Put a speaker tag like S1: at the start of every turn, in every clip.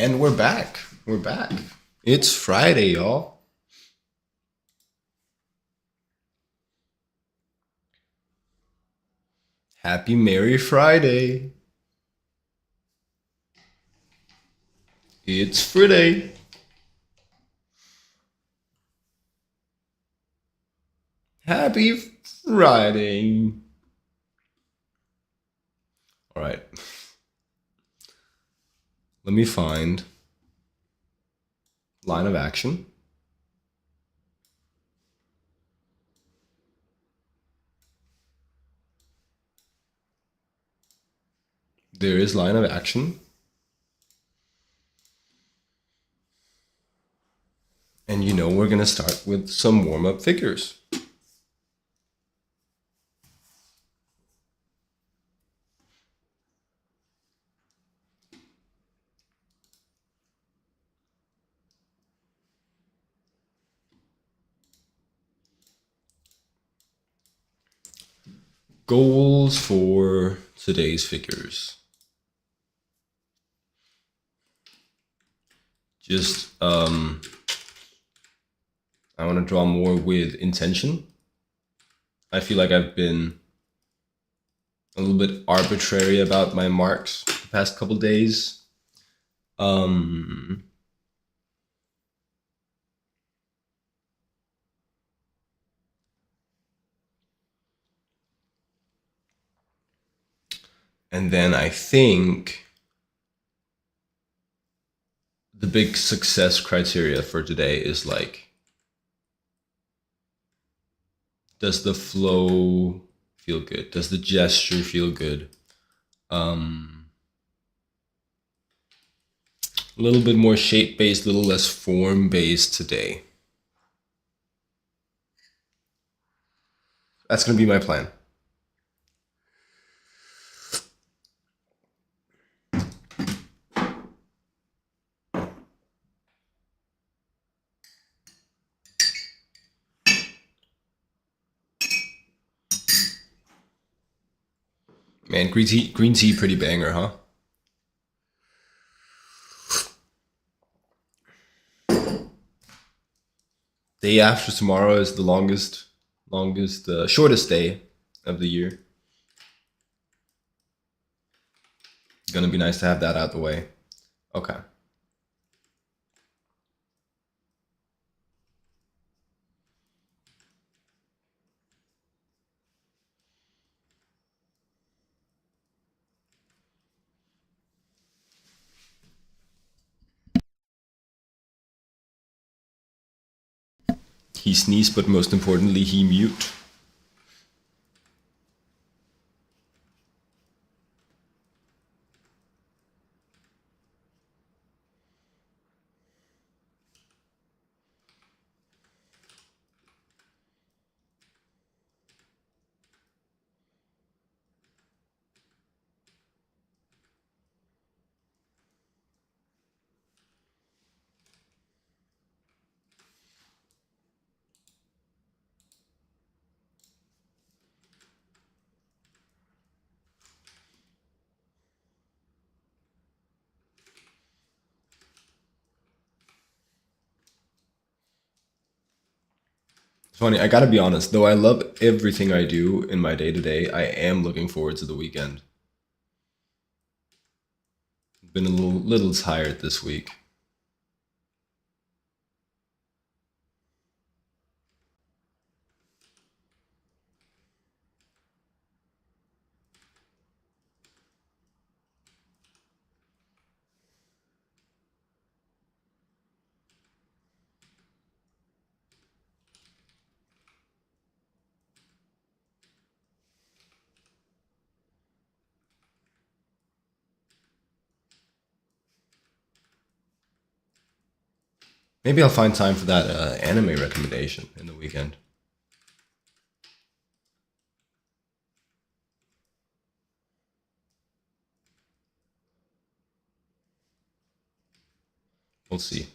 S1: And we're back. We're back. It's Friday, y'all. Happy Merry Friday. It's Friday. Happy Friday. All right. Let me find line of action. There is line of action. And you know we're going to start with some warm-up figures. Goals for today's figures. Just, I want to draw more with intention. I feel like I've been a little bit arbitrary about my marks the past couple days. And then I think the big success criteria for today is like, does the flow feel good? Does the gesture feel good? A little bit more shape-based, a little less form-based today. That's going to be my plan. Man, green tea, pretty banger, huh? Day after tomorrow is the shortest day of the year. It's gonna be nice to have that out the way. Okay. He sneezed, but most importantly, he mute. It's funny, I gotta be honest, though I love everything I do in my day-to-day, I am looking forward to the weekend. Been a little tired this week. Maybe I'll find time for that anime recommendation in the weekend. We'll see.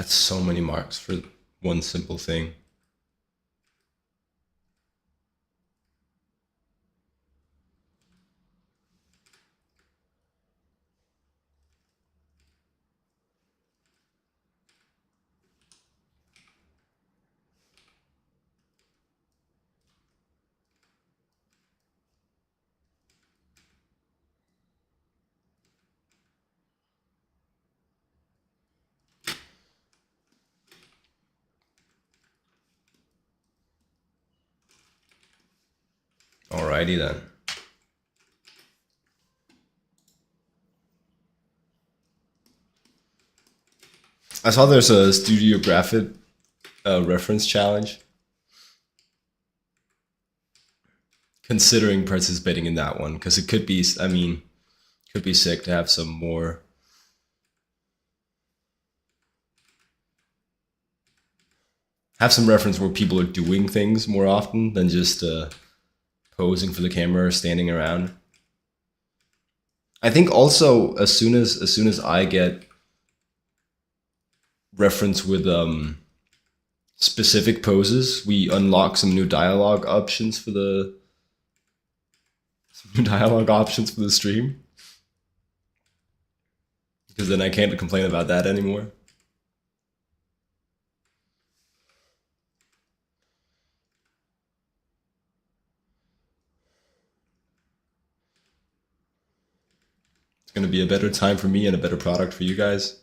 S1: That's so many marks for one simple thing. Alrighty then. I saw there's a Studio Graphic reference challenge. Considering participating in that one, because it could be, I mean, could be sick to have some more. Have some reference where people are doing things more often than just posing for the camera or standing around. I think also as soon as I get reference with specific poses, we unlock some new dialogue options for the stream. Because then I can't complain about that anymore. It's gonna be a better time for me and a better product for you guys.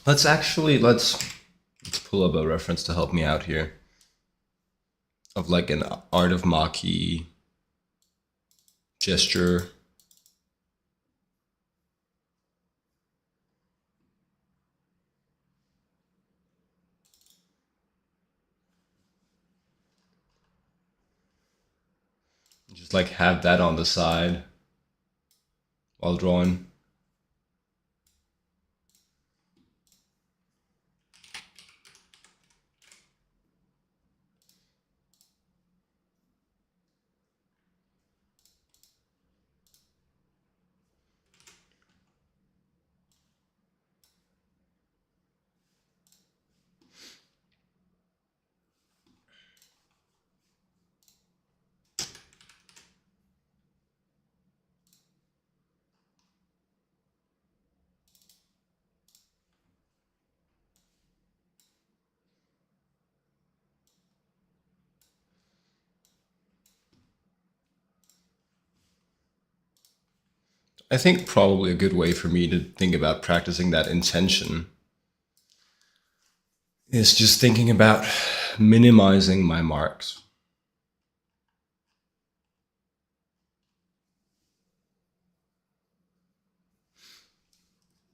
S1: Let's pull up a reference to help me out here of like an art of Maki gesture. Just like have that on the side while drawing. I think probably a good way for me to think about practicing that intention is just thinking about minimizing my marks.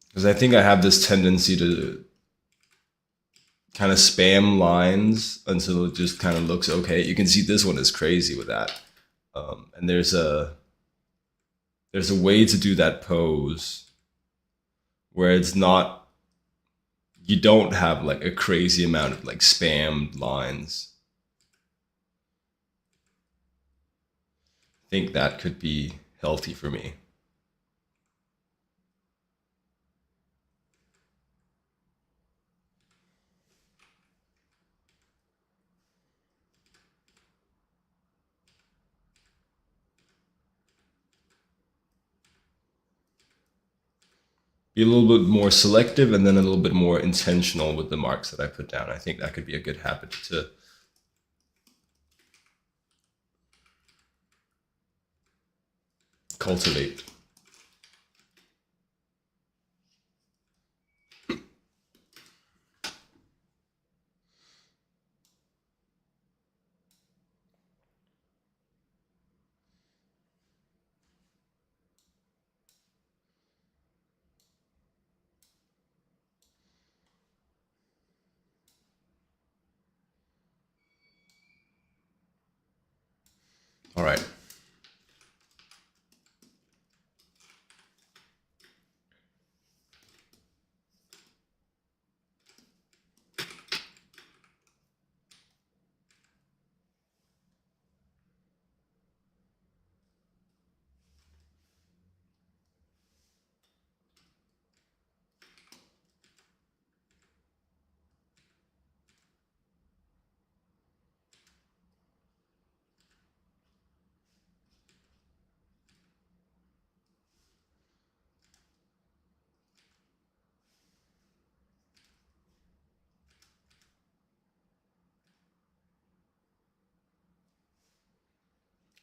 S1: Because I think I have this tendency to kind of spam lines until it just kind of looks okay. You can see this one is crazy with that. And there's a way to do that pose where it's not, you don't have like a crazy amount of like spammed lines. I think that could be healthy for me. Be a little bit more selective and then a little bit more intentional with the marks that I put down. I think that could be a good habit to cultivate. All right.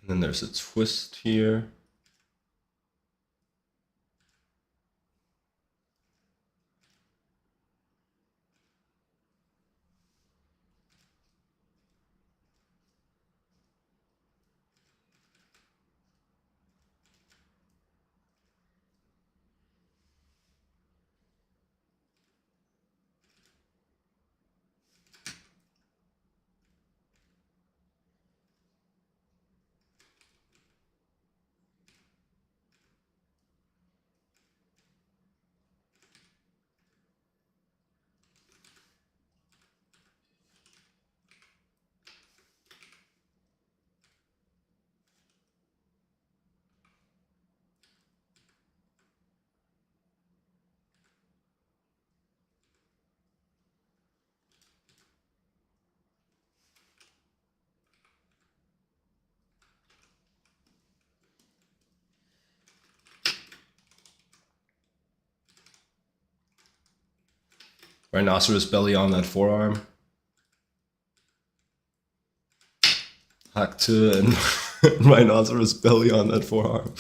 S1: And then there's a twist here. Rhinoceros belly on that forearm. Hack to and rhinoceros belly on that forearm.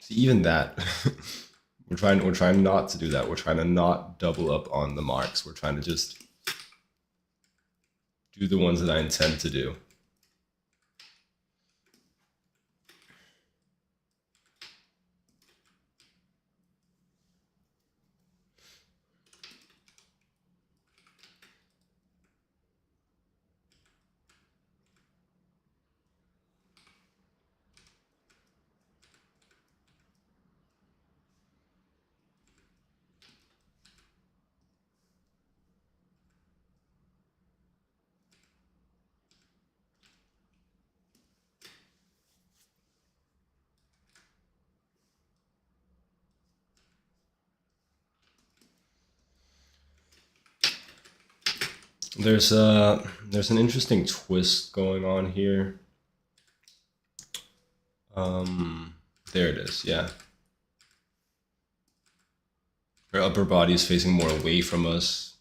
S1: See, even that, we're trying not to do that. We're trying to not double up on the marks. We're trying to just do the ones that I intend to do. There's an interesting twist going on here. There it is. Yeah, her upper body is facing more away from us.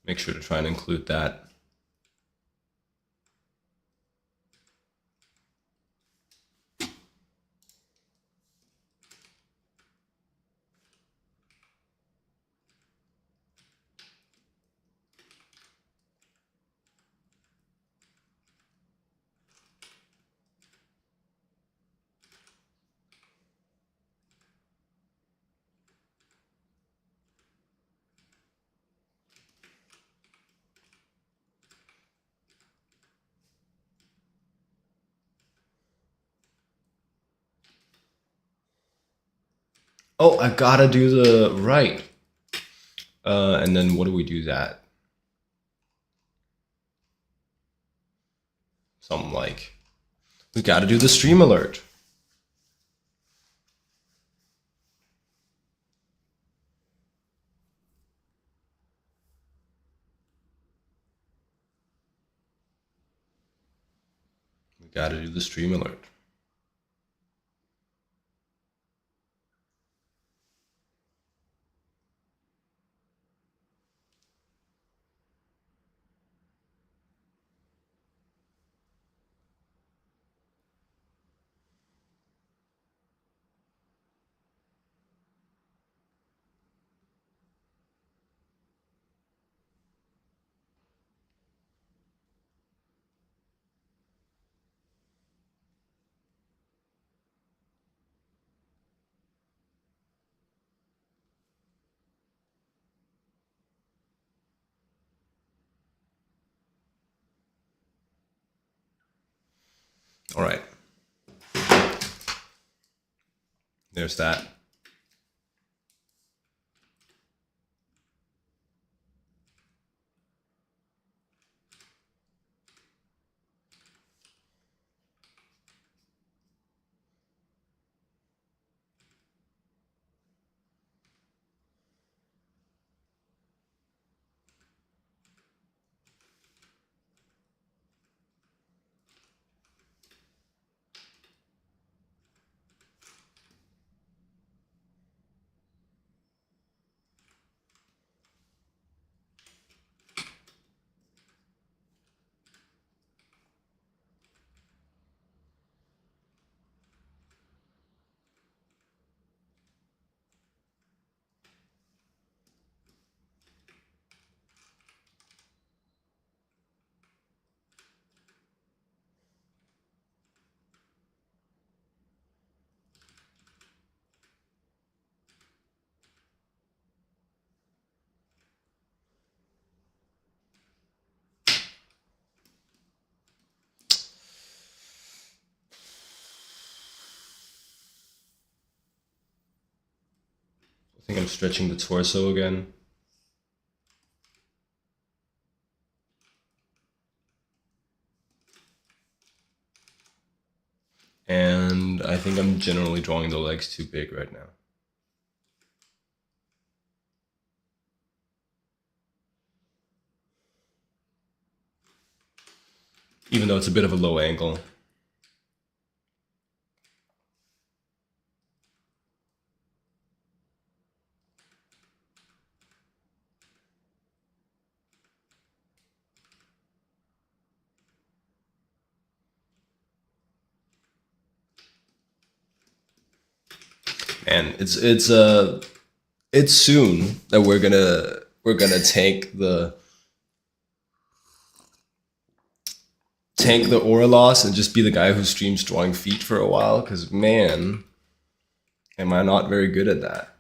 S1: Make sure to try and include that. Oh, I gotta do the right. And then what do we do that? Something like, we gotta do the stream alert. We gotta do the stream alert. All right. There's that. I think I'm stretching the torso again. And I think I'm generally drawing the legs too big right now. Even though it's a bit of a low angle. And it's soon that we're gonna tank the aura loss and just be the guy who streams drawing feet for a while, because man, am I not very good at that.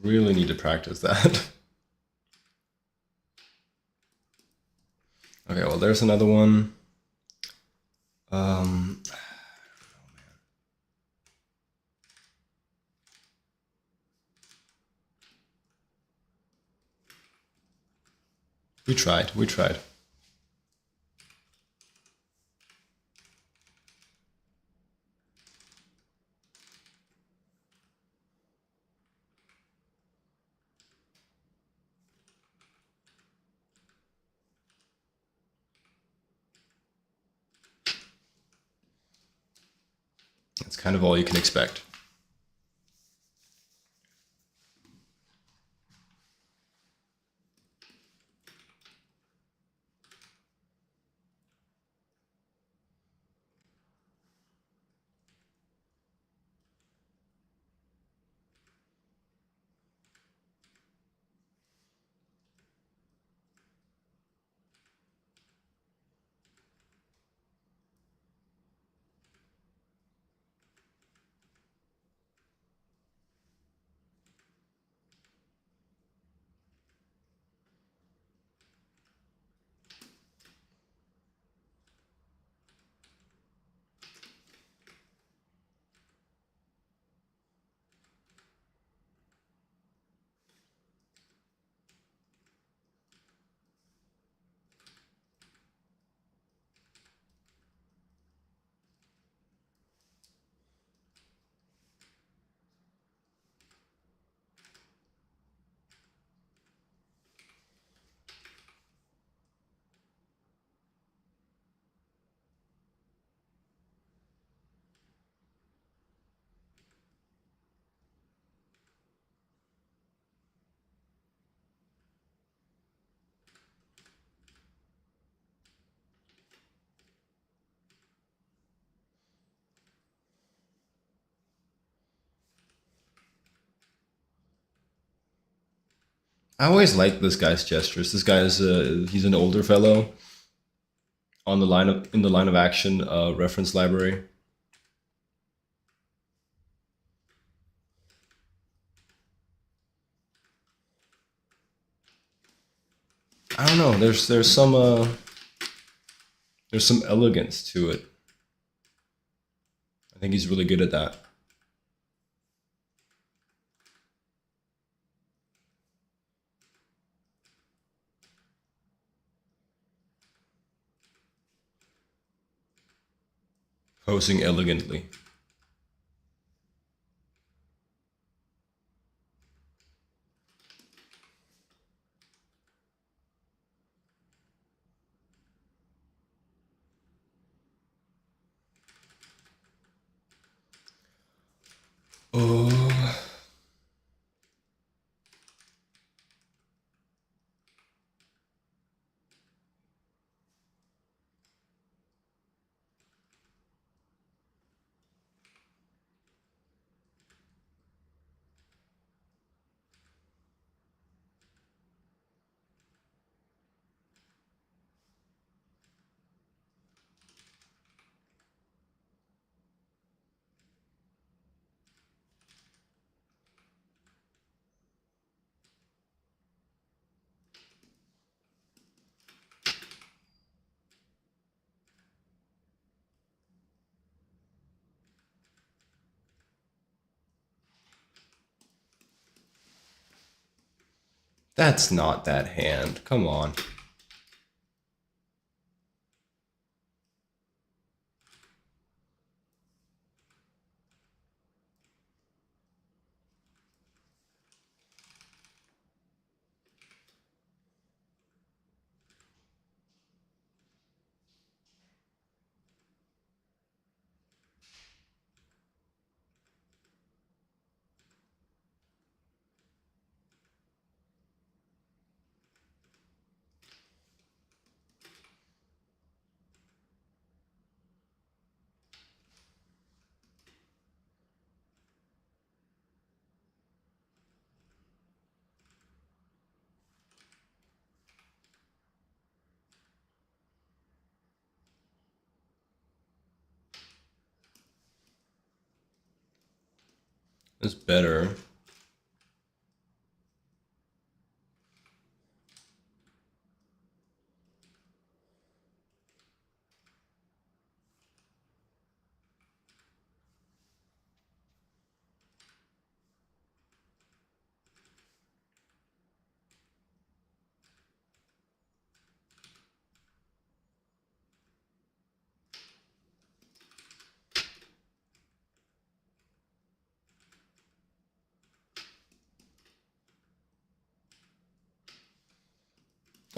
S1: Really need to practice that. Okay, well, there's another one. Um, we tried. We tried. That's kind of all you can expect. I always like this guy's gestures. This guy is he's an older fellow on the line of in the line of action reference library. I don't know. There's some elegance to it. I think he's really good at that. Posing elegantly. Oh, that's not that hand. Come on. It's better.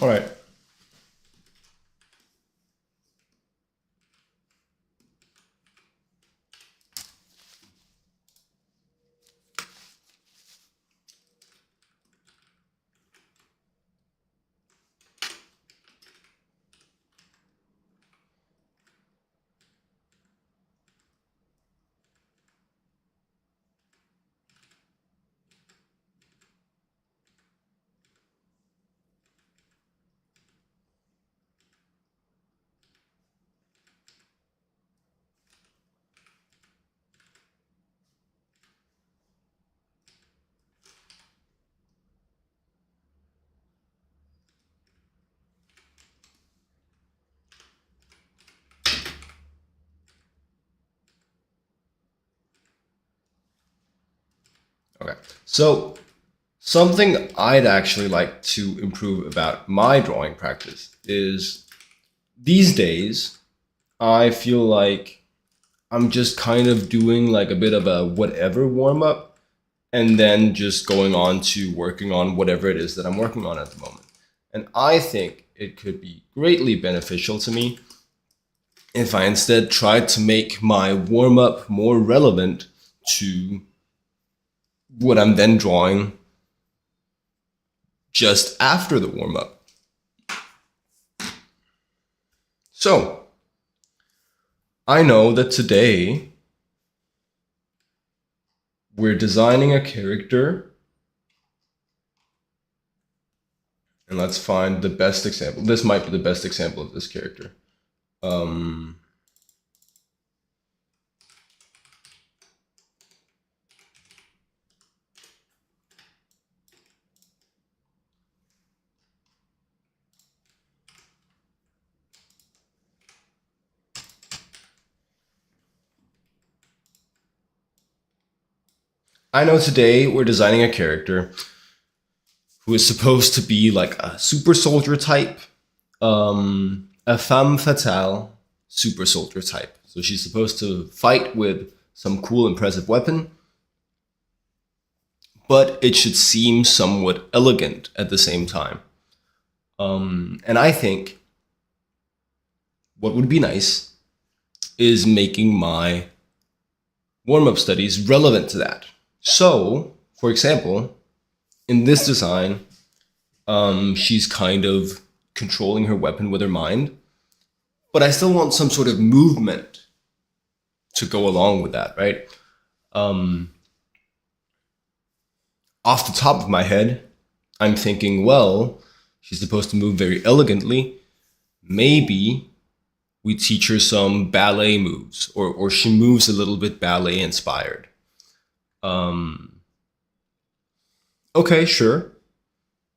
S1: All right. Okay. So something I'd actually like to improve about my drawing practice is these days I feel like I'm just kind of doing like a bit of a whatever warm up and then just going on to working on whatever it is that I'm working on at the moment. And I think it could be greatly beneficial to me if I instead tried to make my warm up more relevant to what I'm then drawing just after the warm up. So I know that today we're designing a character, and let's find the best example. This might be the best example of this character. Um, I know today we're designing a character who is supposed to be like a super soldier type, a femme fatale super soldier type. So she's supposed to fight with some cool, impressive weapon, but it should seem somewhat elegant at the same time. And I think what would be nice is making my warm up studies relevant to that. So, for example, in this design, she's kind of controlling her weapon with her mind, but I still want some sort of movement to go along with that, right? Um, Off the top of my head, I'm thinking, well, she's supposed to move very elegantly. Maybe we teach her some ballet moves, or she moves a little bit ballet inspired. Um, okay, sure.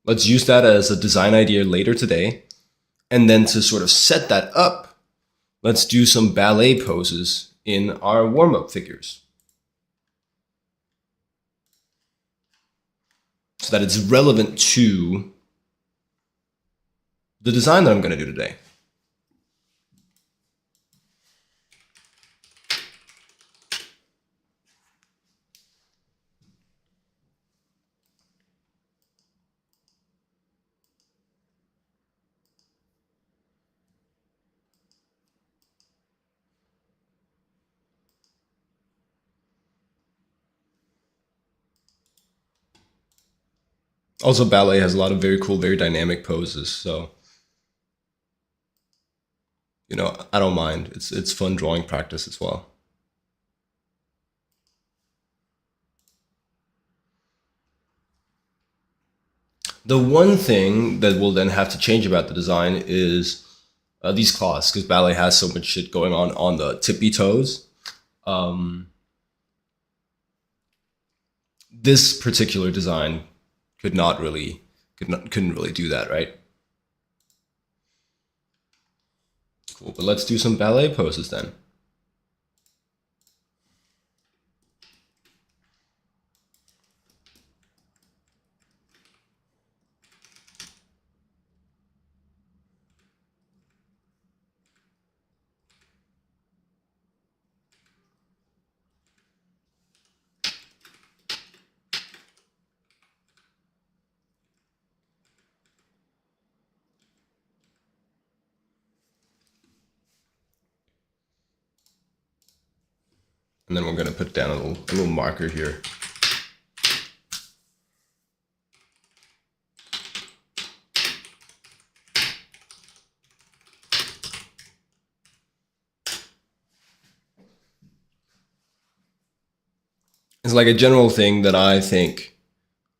S1: Let's use that as a design idea later today. And then to sort of set that up, let's do some ballet poses in our warm up figures so that it's relevant to the design that I'm going to do today. Also, ballet has a lot of very cool, very dynamic poses. So, I don't mind. It's fun drawing practice as well. The one thing that we'll then have to change about the design is these claws, because ballet has so much shit going on the tippy toes. Um, this particular design couldn't really do that, right? Cool, but let's do some ballet poses then. And then we're going to put down a little marker here. It's like a general thing that I think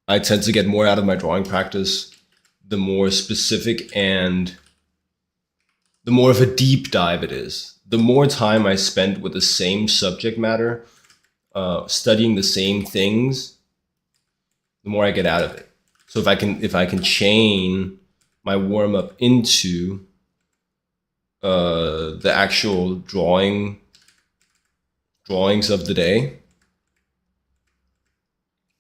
S1: I tend to get more out of my drawing practice, the more specific and the more of a deep dive it is. The more time I spend with the same subject matter, studying the same things, the more I get out of it. So if I can chain my warm up into the actual drawings of the day,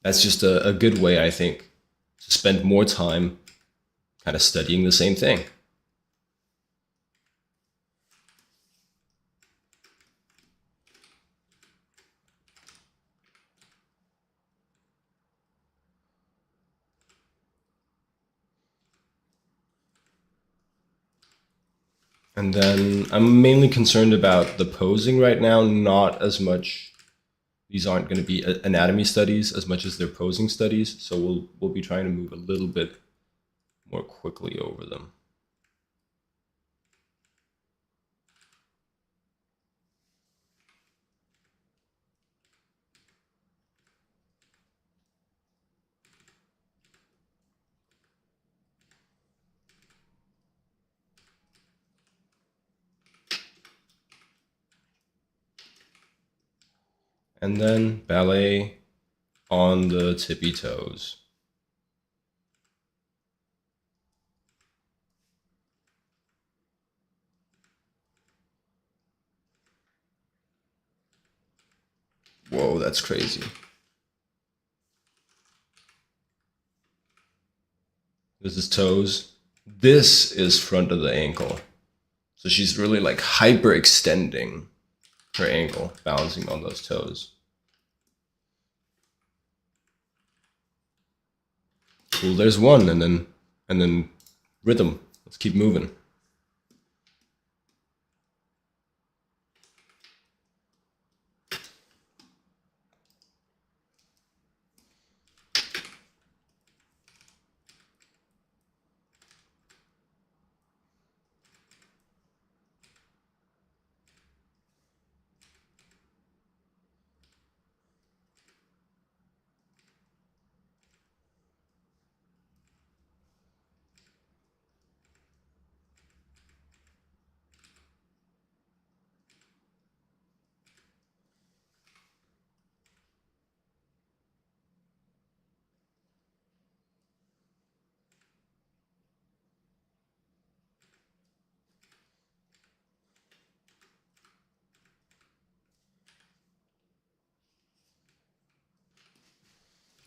S1: that's just a good way, I think, to spend more time kind of studying the same thing. And then I'm mainly concerned about the posing right now, not as much. These aren't going to be anatomy studies as much as they're posing studies, so we'll be trying to move a little bit more quickly over them. And then ballet on the tippy toes. Whoa, that's crazy. This is toes. This is front of the ankle. So she's really like hyper extending her ankle, balancing on those toes. Cool, there's one, and then rhythm. Let's keep moving.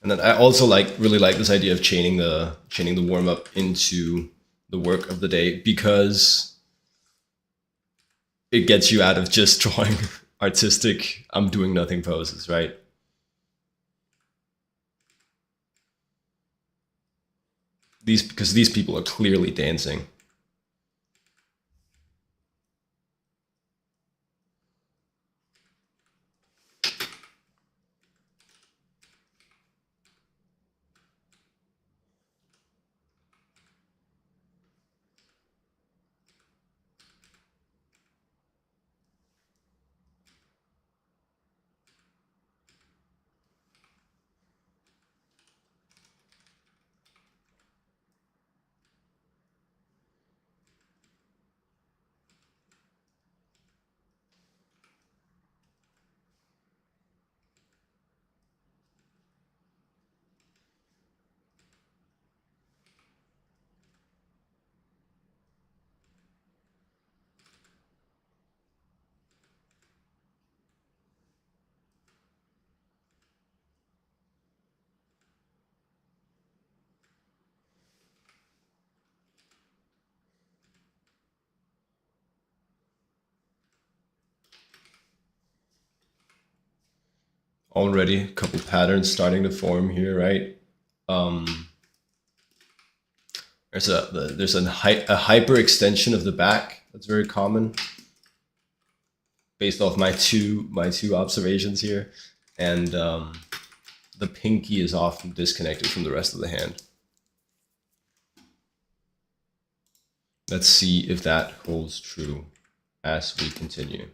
S1: And then I also really like this idea of chaining the warm up into the work of the day, because it gets you out of just drawing artistic I'm doing nothing poses, right? Because these people are clearly dancing. Already a couple patterns starting to form here, right? There's a hyper extension of the back. That's very common. based off my two observations here, and the pinky is often disconnected from the rest of the hand. Let's see if that holds true as we continue.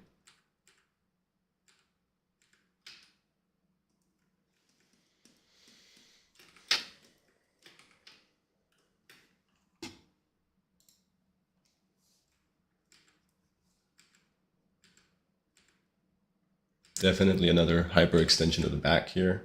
S1: Definitely another hyperextension of the back here.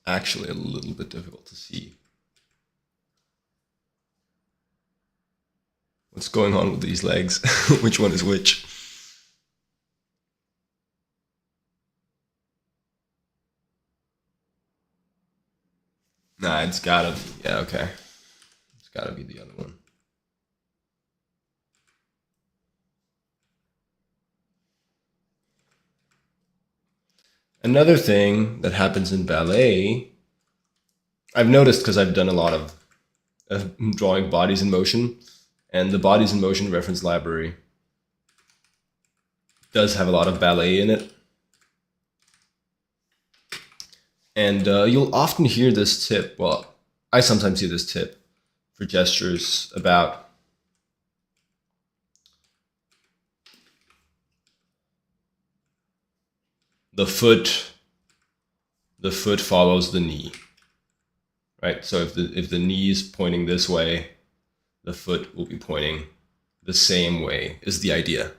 S1: Actually a little bit difficult to see. What's going on with these legs? Which one is which? Nah, it's gotta be, yeah, okay. It's gotta be the other one. Another thing that happens in ballet, I've noticed because I've done a lot of drawing bodies in motion, and the bodies in motion reference library does have a lot of ballet in it. And you'll often hear this tip, well, I sometimes hear this tip for gestures about the foot follows the knee, right? So if the knee is pointing this way, the foot will be pointing the same way, is the idea.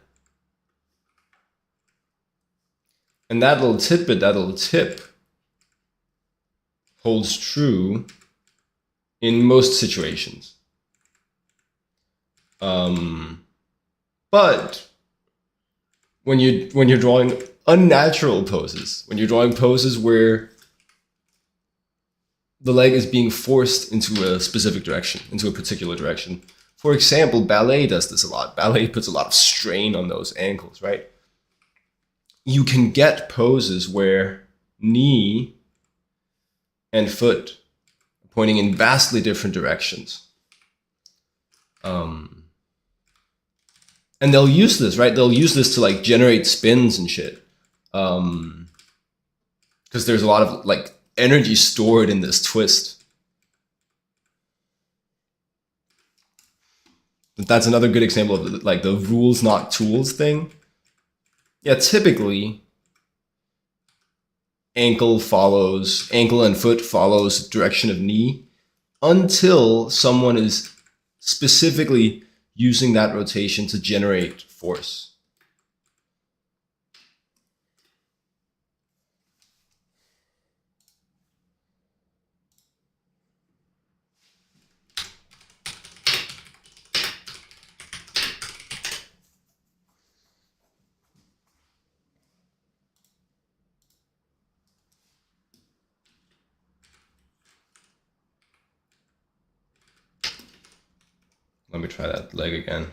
S1: And that little tip holds true in most situations. But when you're drawing unnatural poses, when you're drawing poses where the leg is being forced into a specific direction, into a particular direction. For example, ballet does this a lot. Ballet puts a lot of strain on those ankles, right? You can get poses where knee and foot are pointing in vastly different directions. And they'll use this, right? They'll use this to like generate spins and shit. Because there's a lot of like energy stored in this twist. That's another good example of like the rules not tools thing. Yeah, typically ankle and foot follows direction of knee until someone is specifically using that rotation to generate force. Let me try that leg again.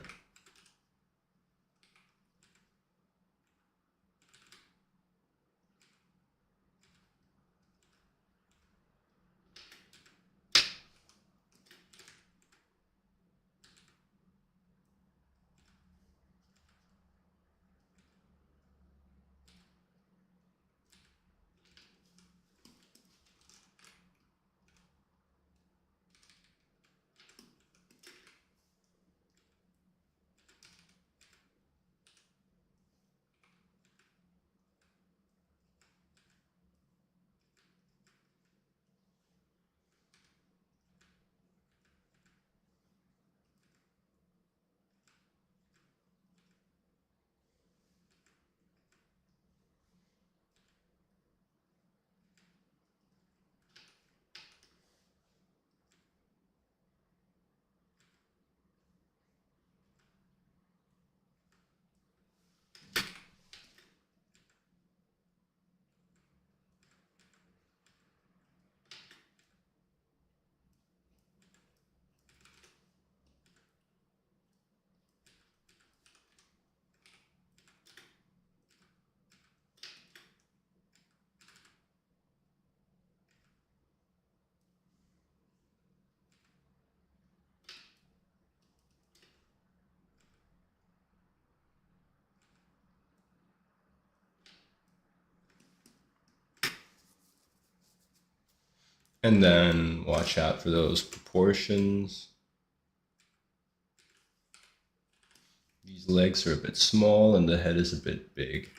S1: And then watch out for those proportions. These legs are a bit small and the head is a bit big.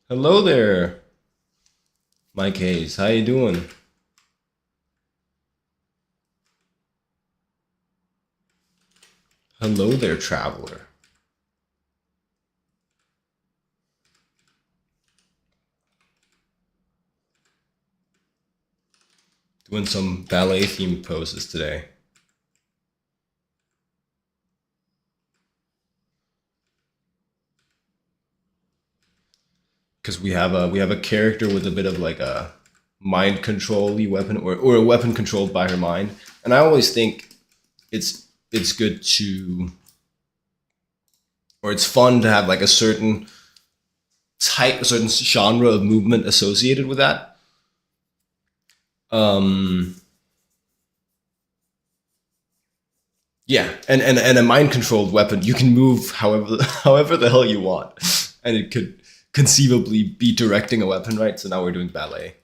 S1: Hello there, Mike Hayes. How you doing? Hello there, traveler. Doing some ballet themed poses today. Because we have a character with a bit of like a mind control weapon, or a weapon controlled by her mind. And I always think it's good to, or it's fun to have like a certain type, a certain genre of movement associated with that. Um, yeah, and a mind controlled weapon, you can move however however the hell you want, and it could conceivably be directing a weapon, right? So now we're doing ballet.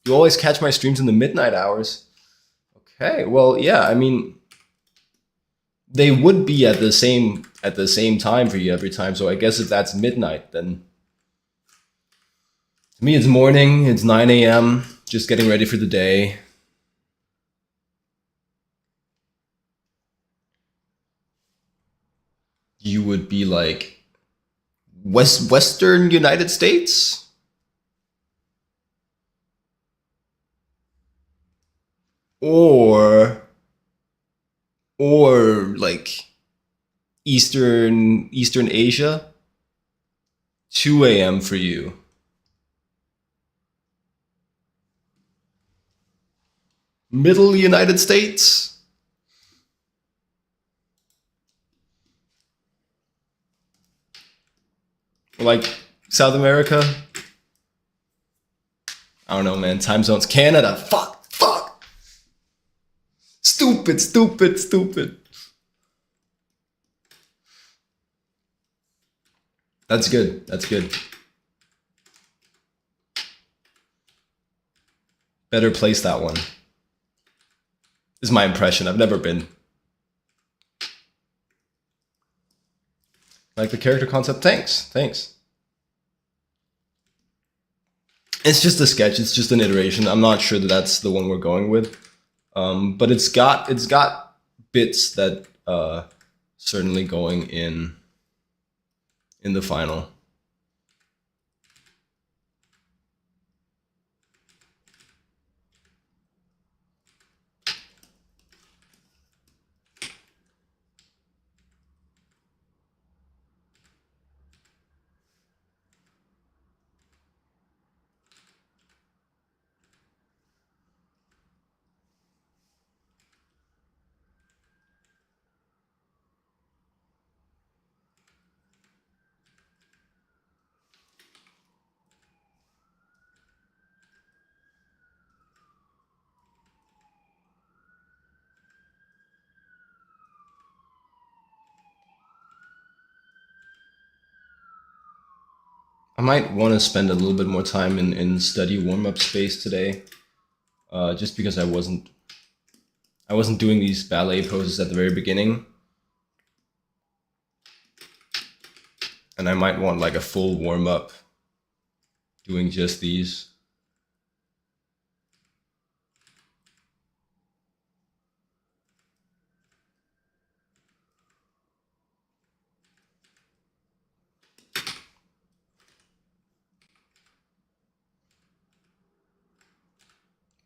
S1: You always catch my streams in the midnight hours. Okay, well, yeah, I mean, they would be at the same time for you every time. So I guess if that's midnight, then to me it's morning. It's 9 a.m. Just getting ready for the day. You would be like Western United States, or like Eastern Asia. 2 a.m. for you. Middle United States. Or like South America. I don't know, man. Time zones. Canada. Fuck. Fuck. Stupid, stupid, stupid. That's good. That's good. Better place that one. Is my impression. I've never been. Like the character concept. Thanks. Thanks. It's just a sketch. It's just an iteration. I'm not sure that that's the one we're going with. But it's got bits that certainly going in the final. I might want to spend a little bit more time in study warm up space today, just because I wasn't doing these ballet poses at the very beginning, and I might want like a full warm up doing just these.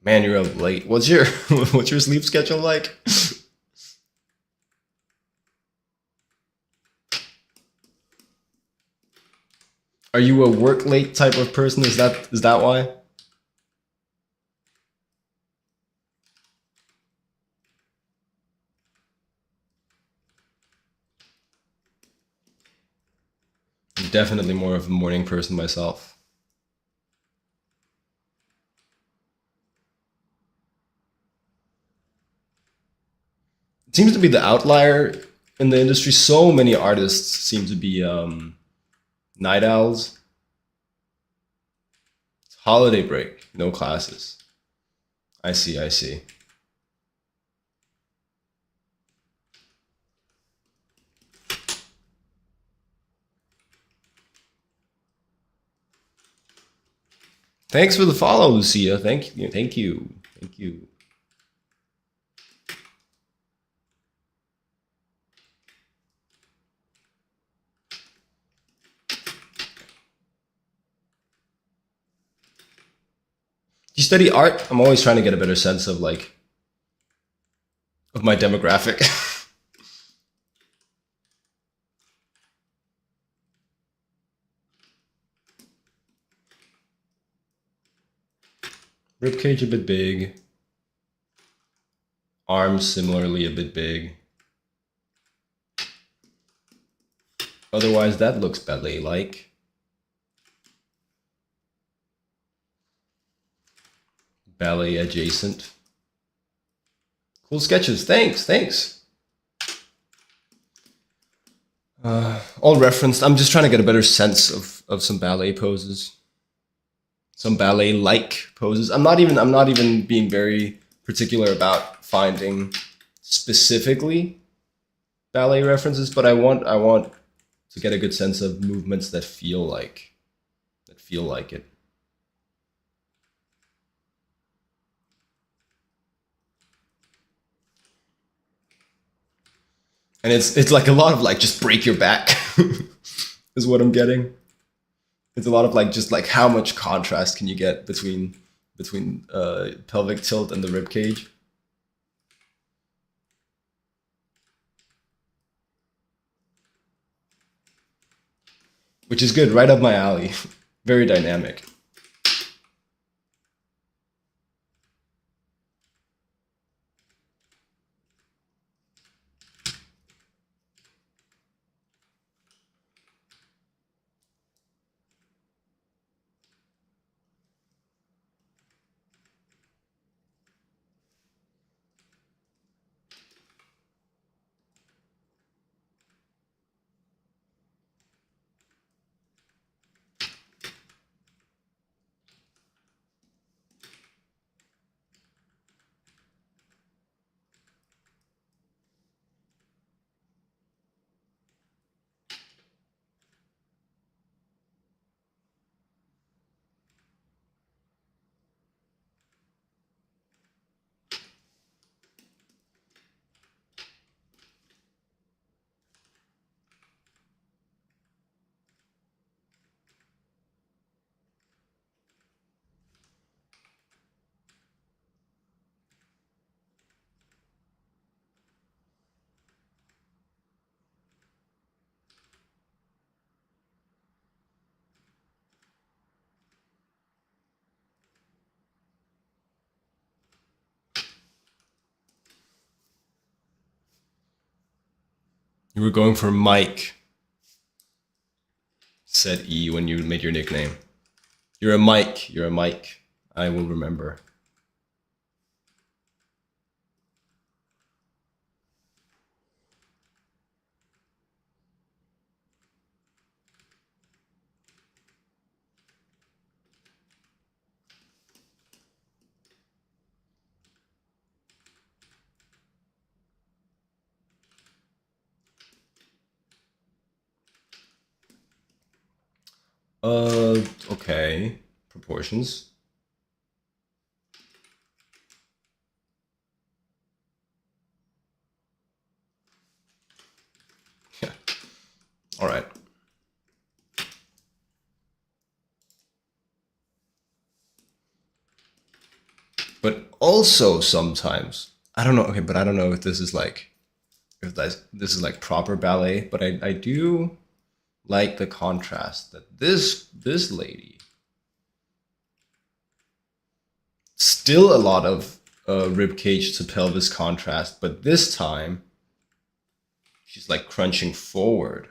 S1: Man, you're up late. What's your what's your sleep schedule like? Are you a work late type of person? Is that why? I'm definitely more of a morning person myself. It seems to be the outlier in the industry. So many artists seem to be Night owls. It's holiday break. No classes. I see, I see. Thanks for the follow, Lucia. Thank you, thank you, thank you. Do you study art? I'm always trying to get a better sense of like of my demographic. Ribcage a bit big. Arms similarly a bit big. Otherwise, that looks ballet-like. Ballet adjacent. Cool sketches. Thanks, thanks. All referenced. I'm just trying to get a better sense of some ballet poses. Some ballet-like poses. I'm not even being very particular about finding specifically ballet references, but I want to get a good sense of movements that feel like it. And it's like a lot of like just break your back is what I'm getting. It's a lot of like just like how much contrast can you get between pelvic tilt and the rib cage. Which is good, right up my alley. Very dynamic. You were going for Mike, said E when you made your nickname. You're a Mike. You're a Mike. I will remember. Okay. Proportions. Yeah. All right. But also sometimes, I don't know. Okay, but I don't know if this is like, if this is like proper ballet. But I do like the contrast that this lady, still a lot of rib cage to pelvis contrast, but this time she's like crunching forward.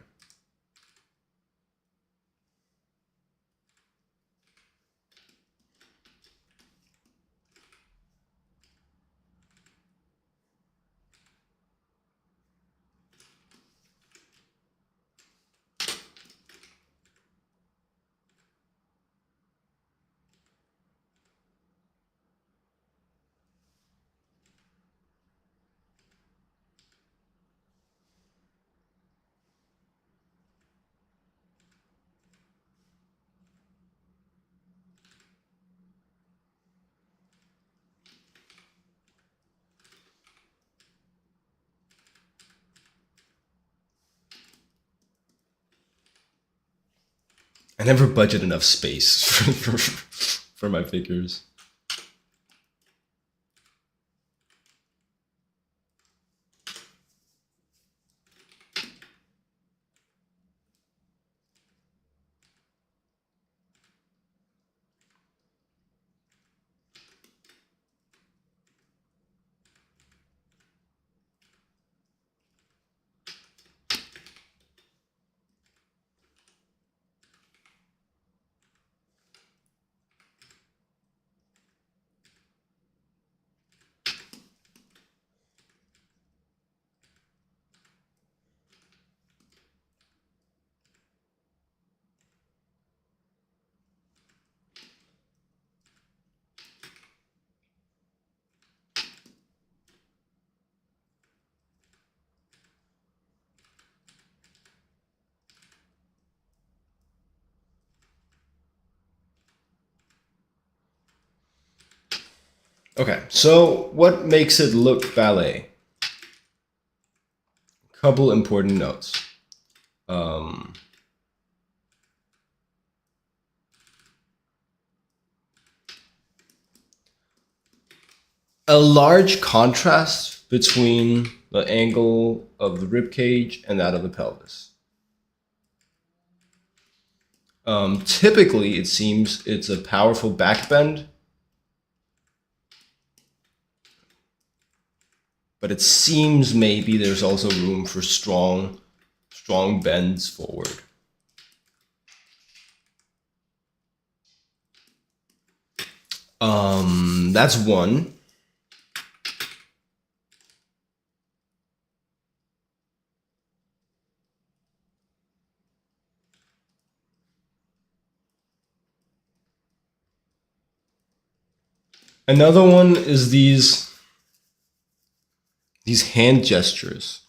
S1: I never budget enough space for my figures. Okay, so what makes it look ballet? Couple important notes. A large contrast between the angle of the rib cage and that of the pelvis. Typically, it seems it's a powerful back bend, but it seems maybe there's also room for strong bends forward. That's one. Another one is these hand gestures.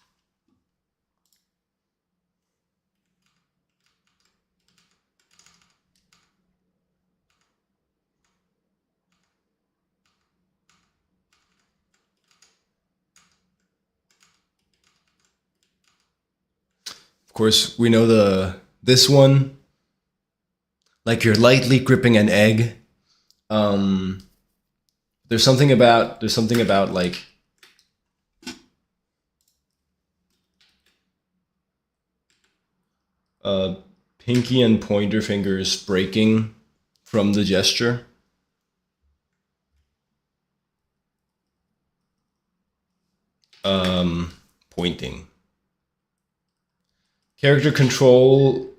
S1: Of course, we know this one, like you're lightly gripping an egg. There's something about like pinky and pointer fingers breaking from the gesture. Pointing. Character control,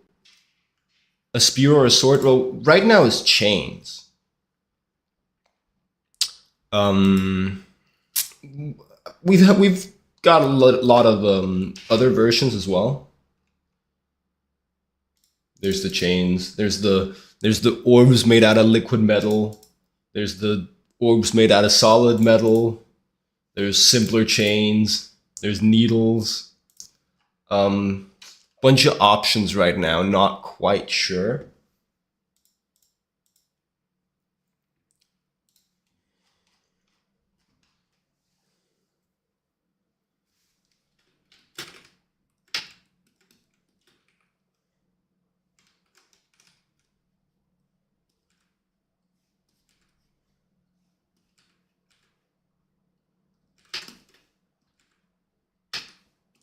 S1: a spear or a sword. Well, right now is chains. We've got a lot of other versions as well. There's the chains. There's the orbs made out of liquid metal. There's the orbs made out of solid metal. There's simpler chains. There's needles. Bunch of options right now. Not quite sure.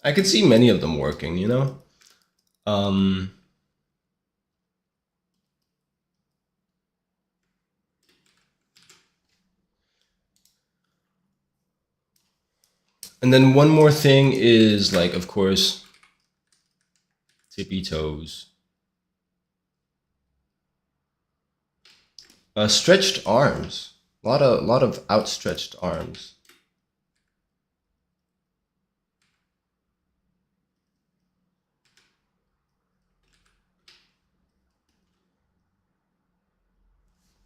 S1: I could see many of them working, you know? And then one more thing is, like, of course, tippy toes. Stretched arms. A lot of outstretched arms.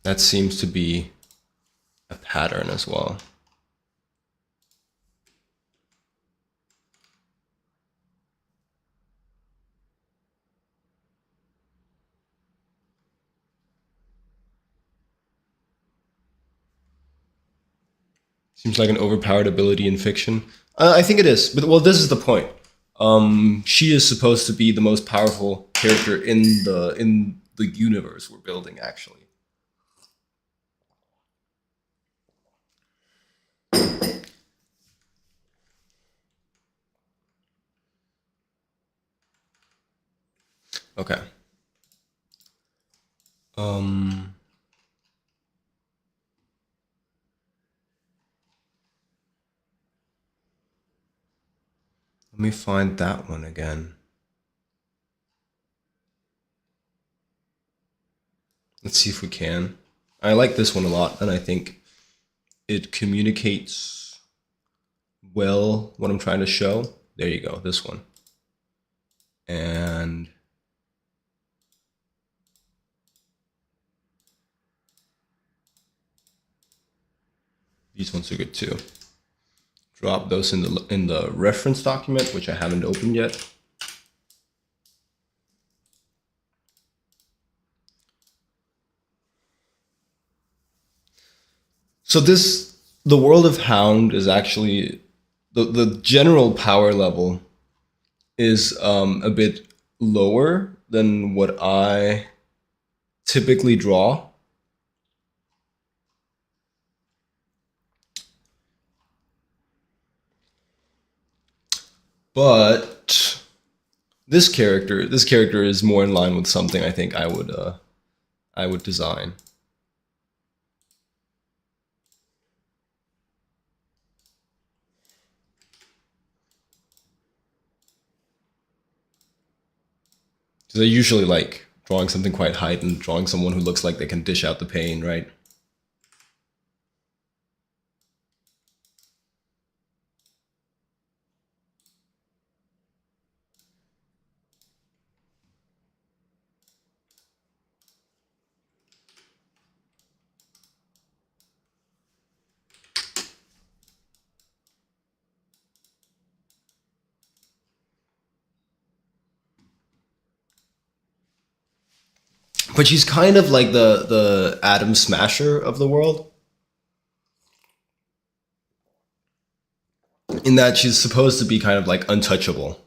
S1: That seems to be a pattern as well. Seems like an overpowered ability in fiction. I think it is, but well, this is the point. She is supposed to be the most powerful character in the the universe we're building, actually. Okay. Um, Let me find that one again. Let's see if we can. I like this one a lot, and I think it communicates well what I'm trying to show. There you go, this one. And these ones are good too. Drop those in the reference document, which I haven't opened yet. So the world of Hound is actually the general power level is a bit lower than what I typically draw. But this character is more in line with something I think I would design. Because I usually like drawing something quite heightened, drawing someone who looks like they can dish out the pain, right? But she's kind of like the Atom Smasher of the world, in that she's supposed to be kind of like untouchable.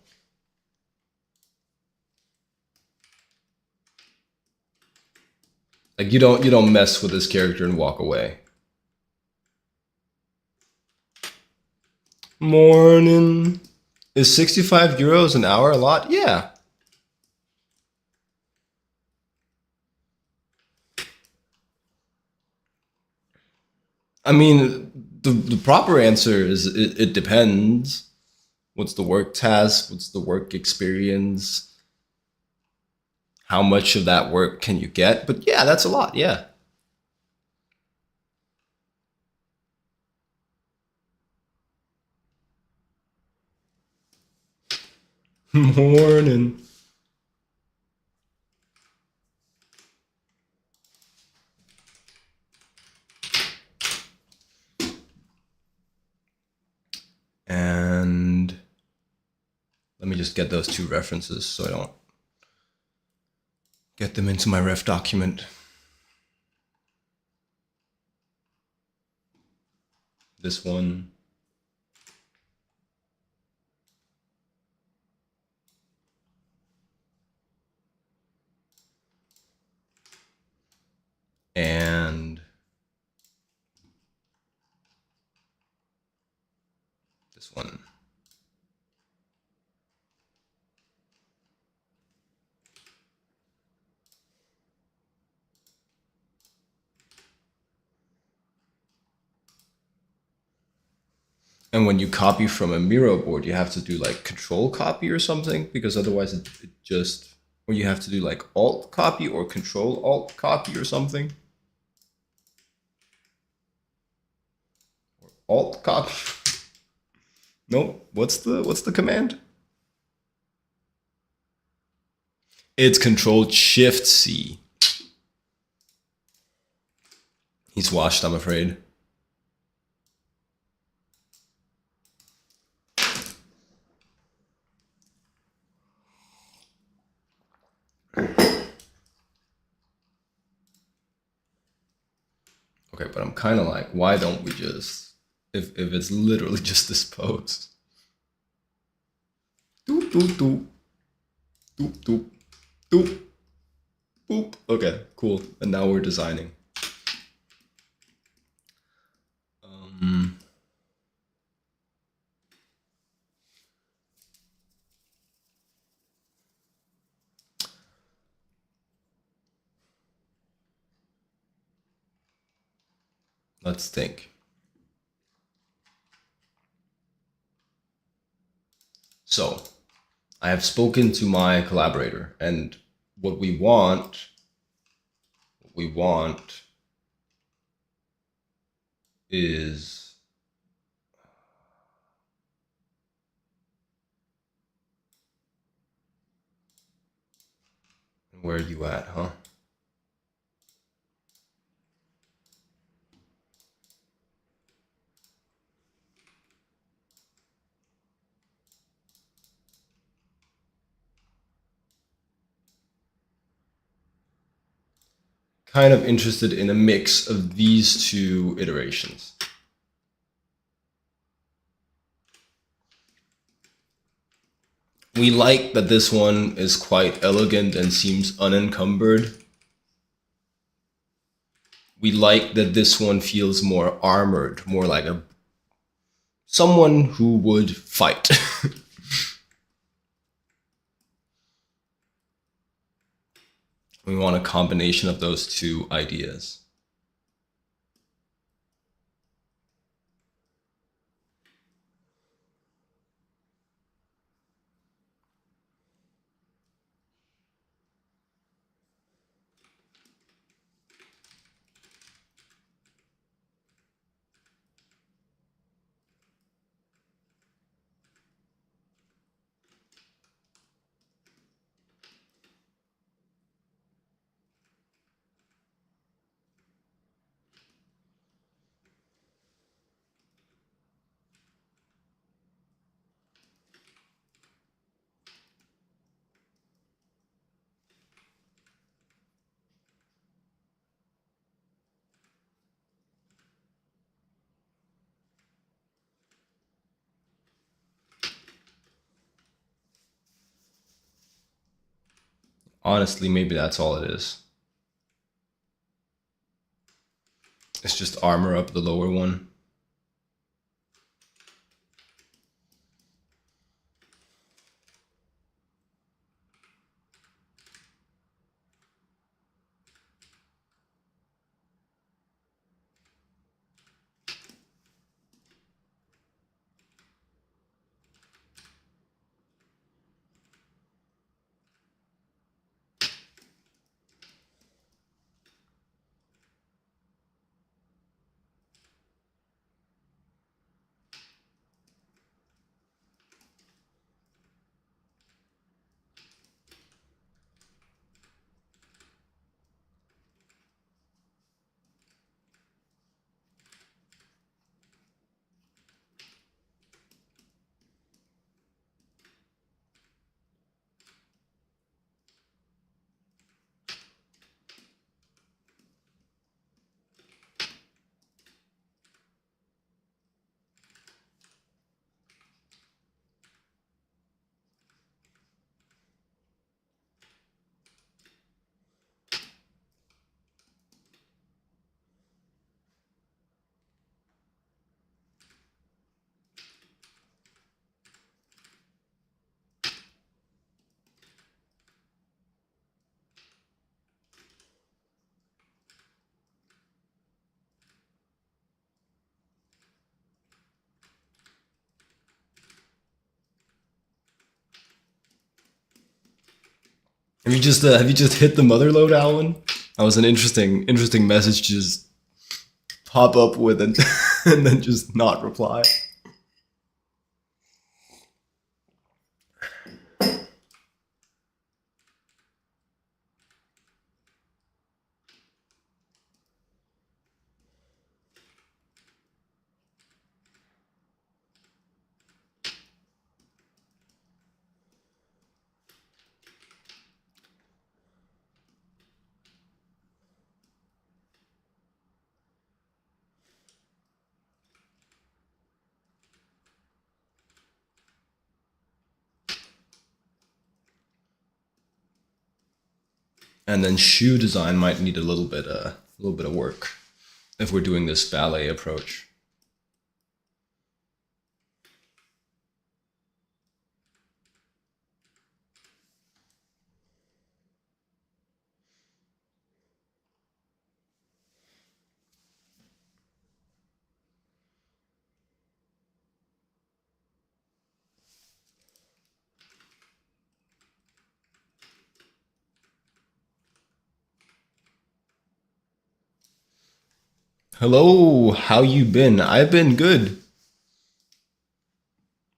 S1: Like you don't mess with this character and walk away. Morning. Is 65 euros an hour a lot? Yeah. I mean, the proper answer is it depends. What's the work task? What's the work experience? How much of that work can you get? But yeah, that's a lot. Yeah. Morning. And let me just get those two references so I don't get them into my ref document. This one. And this one. And when you copy from a Miro board, you have to do like control copy or something, because otherwise it just, or you have to do like alt copy or control alt copy or something. Or alt copy. Nope. What's the command? It's control shift C. He's washed, I'm afraid. Okay, but I'm kind of like, why don't we just, if it's literally just this pose. Doop, doop, doop. Doop, doop, doop, Boop. Okay, cool. And now we're designing. Um, let's think. So, I have spoken to my collaborator, and what we want is where are you at, huh? Kind of interested in a mix of these two iterations. We like that this one is quite elegant and seems unencumbered. We like that this one feels more armored, more like a someone who would fight. We want a combination of those two ideas. Honestly, maybe that's all it is. It's just armor up the lower one. Have you just hit the mother load, Alan? That was an interesting message to just pop up with and and then just not reply. And then shoe design might need a little bit of work if we're doing this ballet approach. Hello, how you been? I've been good.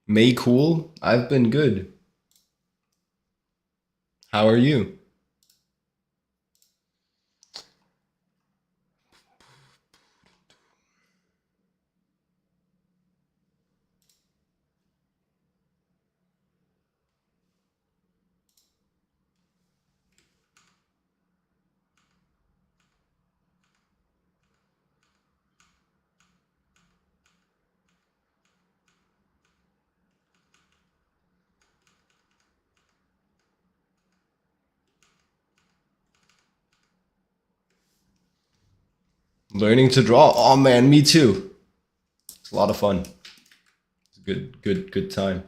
S1: May cool? I've been good. How are you? Learning to draw. Oh man, me too. It's a lot of fun. It's a good time.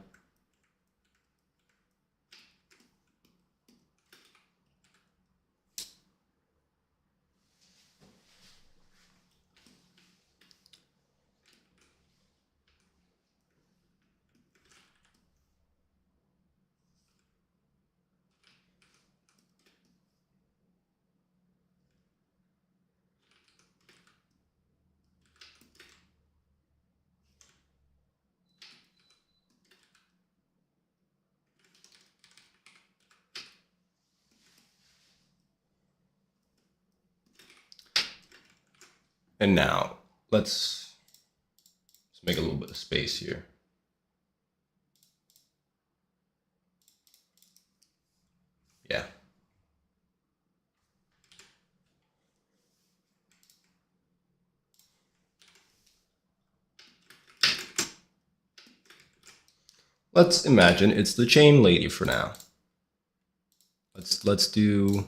S1: And now let's make a little bit of space here. Yeah. Let's imagine it's the chain lady for now. Let's do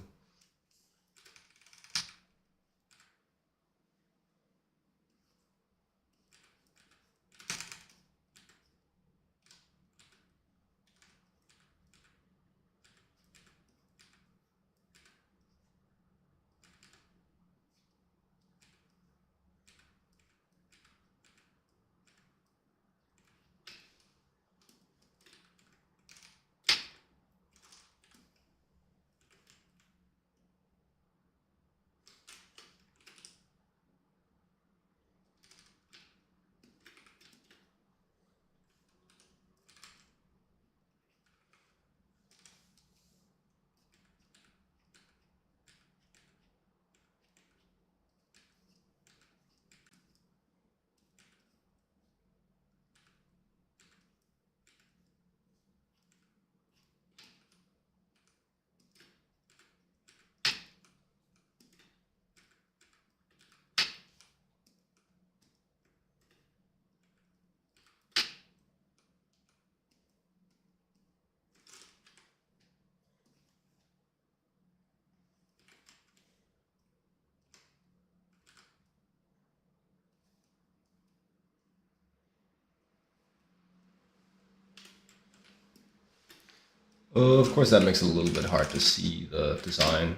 S1: of course that makes it a little bit hard to see the design.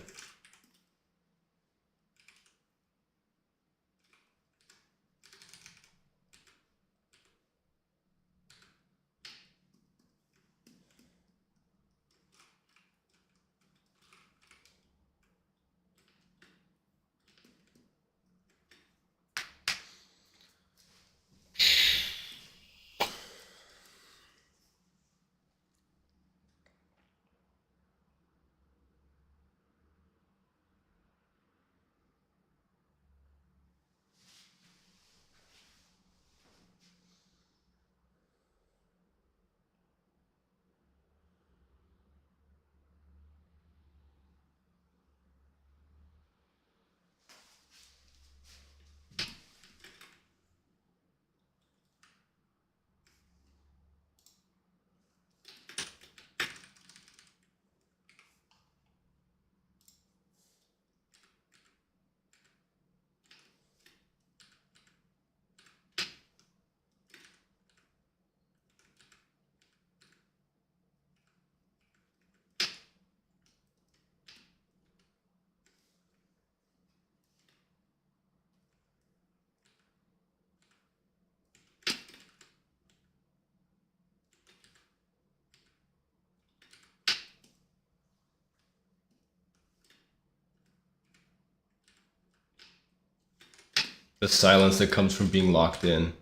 S1: The silence that comes from being locked in.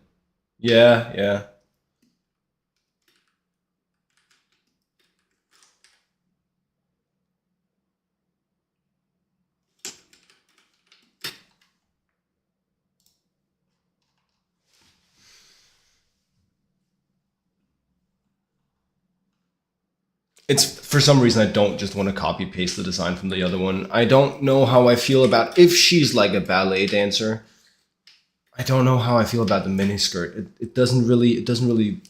S1: Yeah, yeah. It's for some reason I don't just want to copy paste the design from the other one. I don't know how I feel about if she's like a ballet dancer. I don't know how I feel about the miniskirt. It doesn't really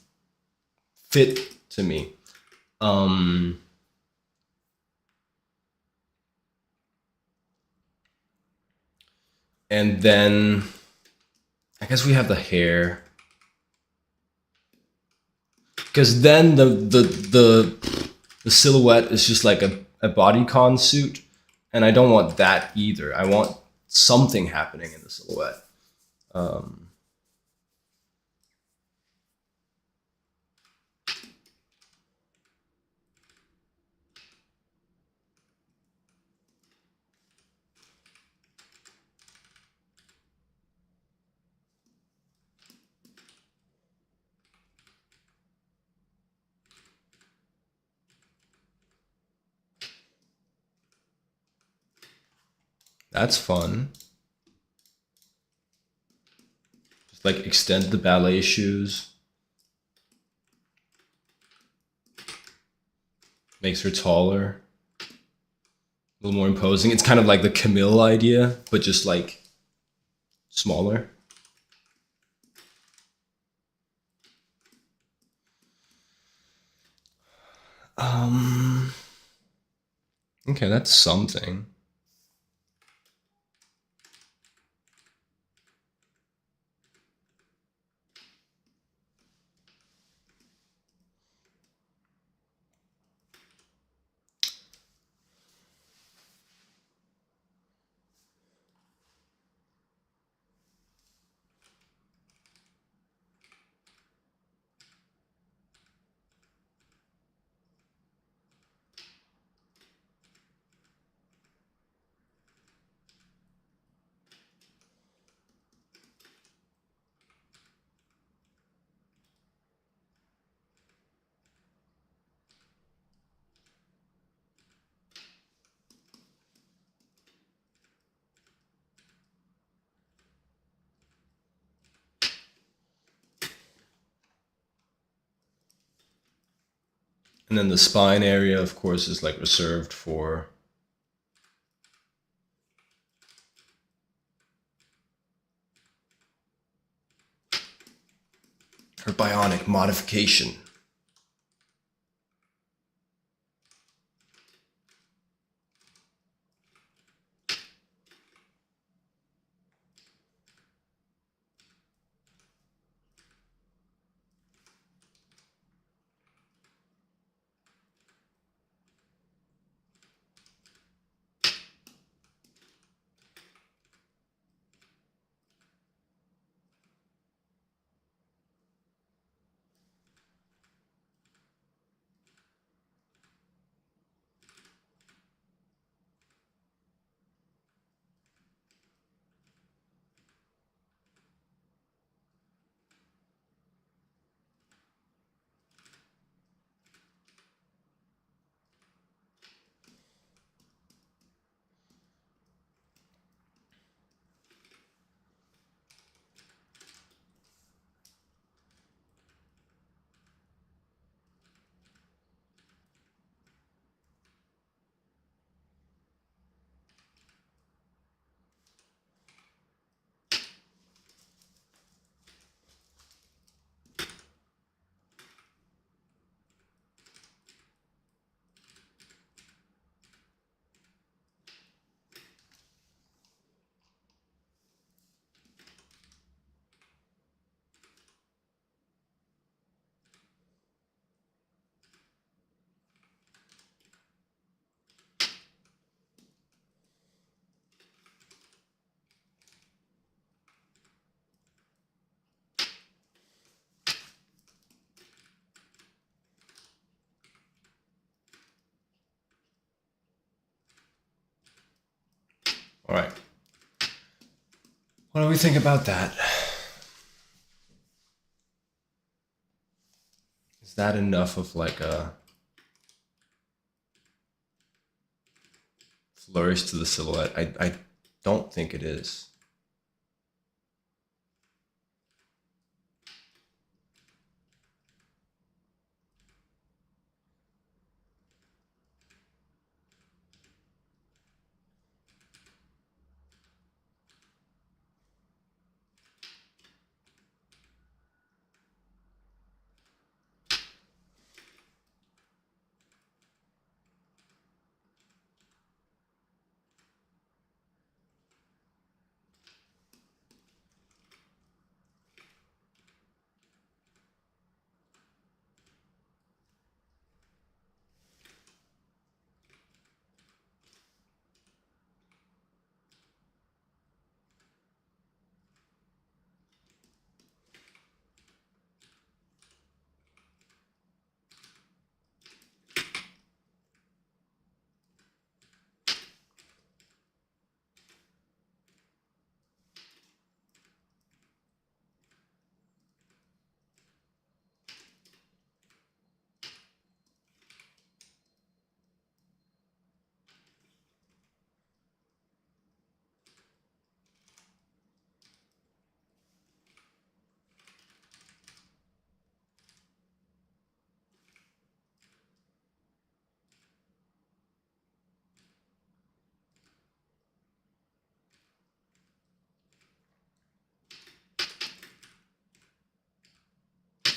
S1: fit to me. Um, and then I guess we have the hair, because then the silhouette is just like a bodycon suit, and I don't want that either. I want something happening in the silhouette. Um, that's fun. Just like extend the ballet shoes. Makes her taller, a little more imposing. It's kind of like the Camille idea, but just like smaller. Um, okay, that's something. And then the spine area, of course, is like reserved for her bionic modification. All right. What do we think about that? Is that enough of like a flourish to the silhouette? I don't think it is.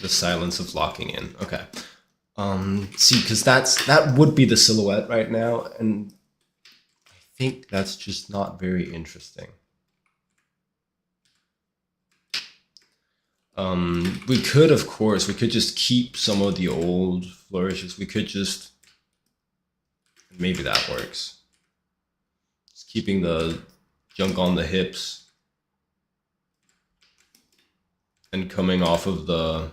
S1: The silence of locking in. Okay. See, because that would be the silhouette right now, and I think that's just not very interesting. We could, of course, we could just keep some of the old flourishes. We could just, maybe that works. Just keeping the junk on the hips and coming off of the,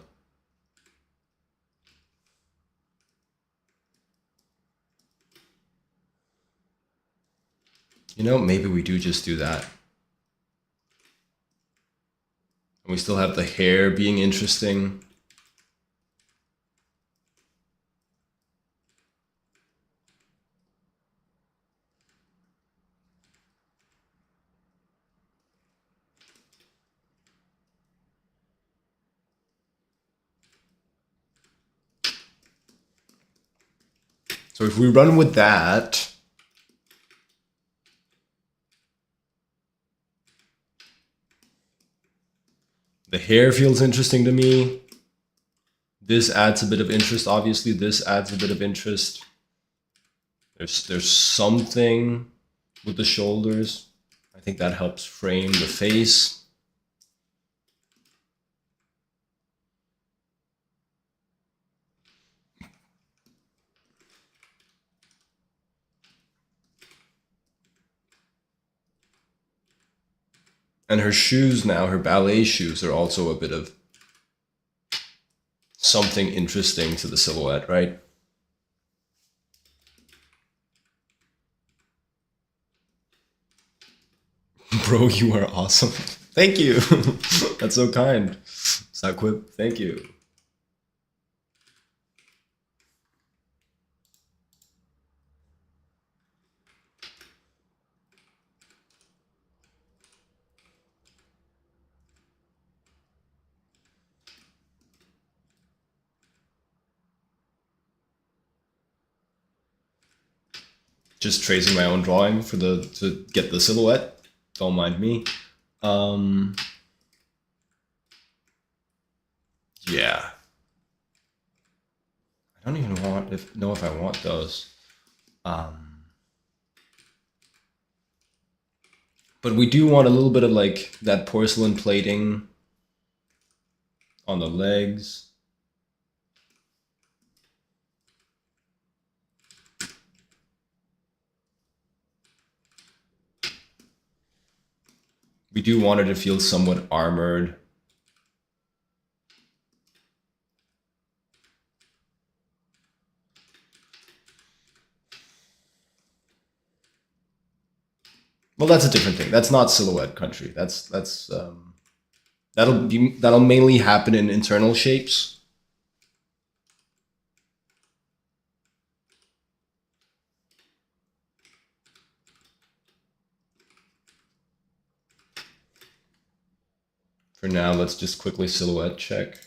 S1: maybe we do just do that. And we still have the hair being interesting. So if we run with that, the hair feels interesting to me. This adds a bit of interest, obviously. This adds a bit of interest. There's something with the shoulders. I think that helps frame the face. And her shoes now, her ballet shoes, are also a bit of something interesting to the silhouette, right? Bro, you are awesome. Thank you. That's so kind. Saquib, thank you. Just tracing my own drawing to get the silhouette. Don't mind me. Yeah. I don't even know if I want those. But we do want a little bit of like that porcelain plating on the legs. We do want her to feel somewhat armored. Well, that's a different thing. That's not silhouette country. That'll mainly happen in internal shapes. For now, let's just quickly silhouette check.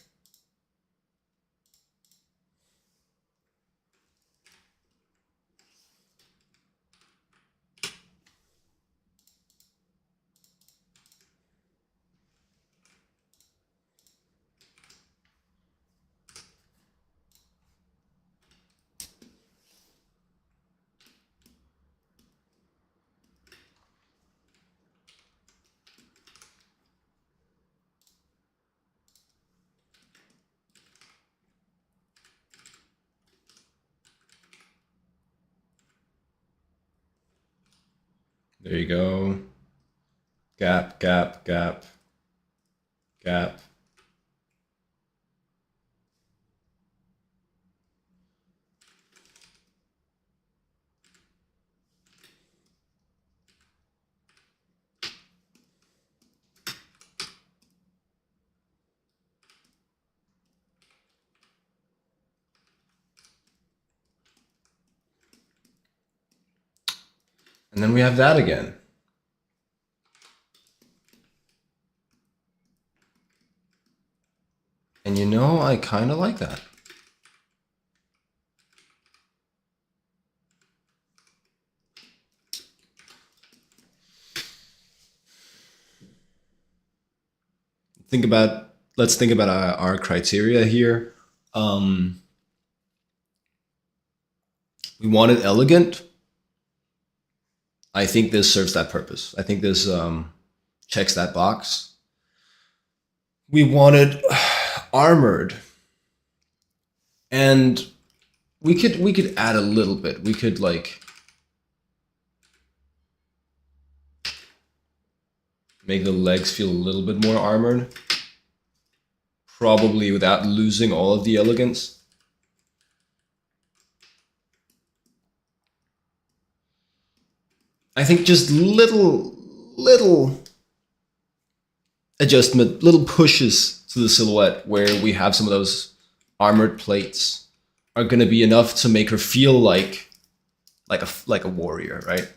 S1: There you go. Gap, gap, gap, gap. And then we have that again. And you know, I kind of like that. Let's think about our criteria here. We want it elegant. I think this serves that purpose. I think this checks that box. We want it armored, and we could add a little bit. We could like make the legs feel a little bit more armored, probably without losing all of the elegance. I think just little adjustment, little pushes to the silhouette where we have some of those armored plates are going to be enough to make her feel like a warrior, right?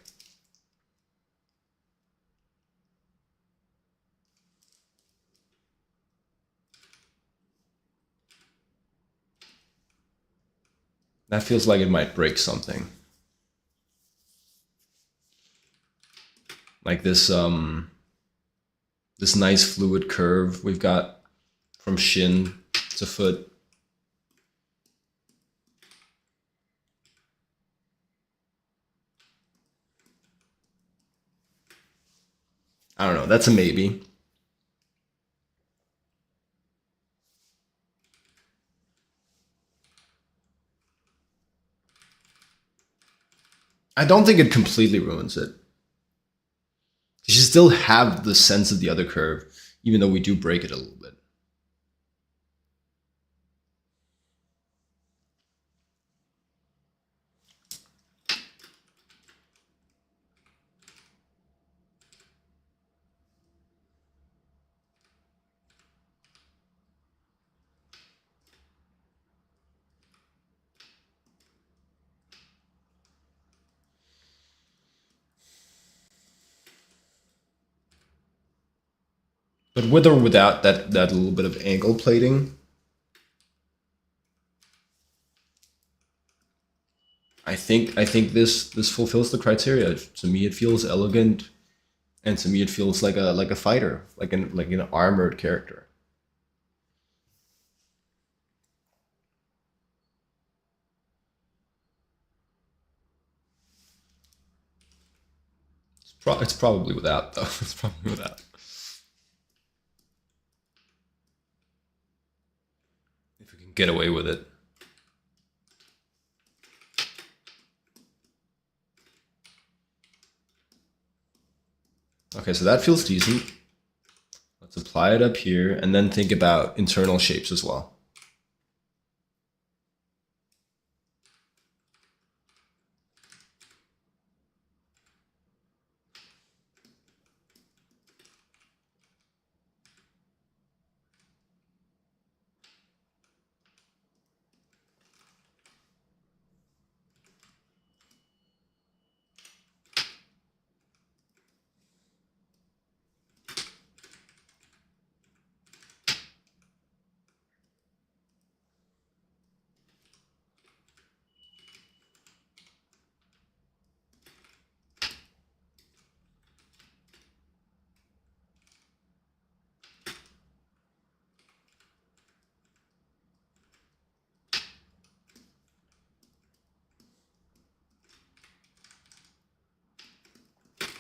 S1: That feels like it might break something. Like this this nice fluid curve we've got from shin to foot. I don't know, that's a maybe. I don't think it completely ruins it. You still have the sense of the other curve, even though we do break it a little bit. But with or without that little bit of angle plating, I think this fulfills the criteria. To me, it feels elegant, and to me, it feels like a fighter, like an armored character. It's probably without though. It's probably without. If we can get away with it. Okay, so that feels decent. Let's apply it up here and then think about internal shapes as well.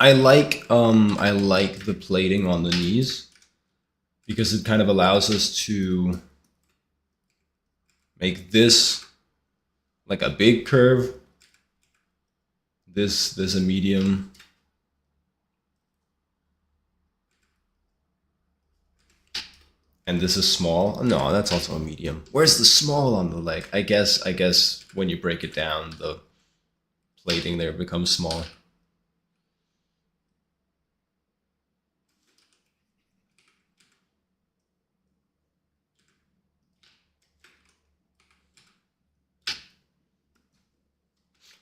S1: I like the plating on the knees because it kind of allows us to make this like a big curve, this a medium, and this is small. No, that's also a medium. Where's the small on the leg? I guess when you break it down, the plating there becomes small.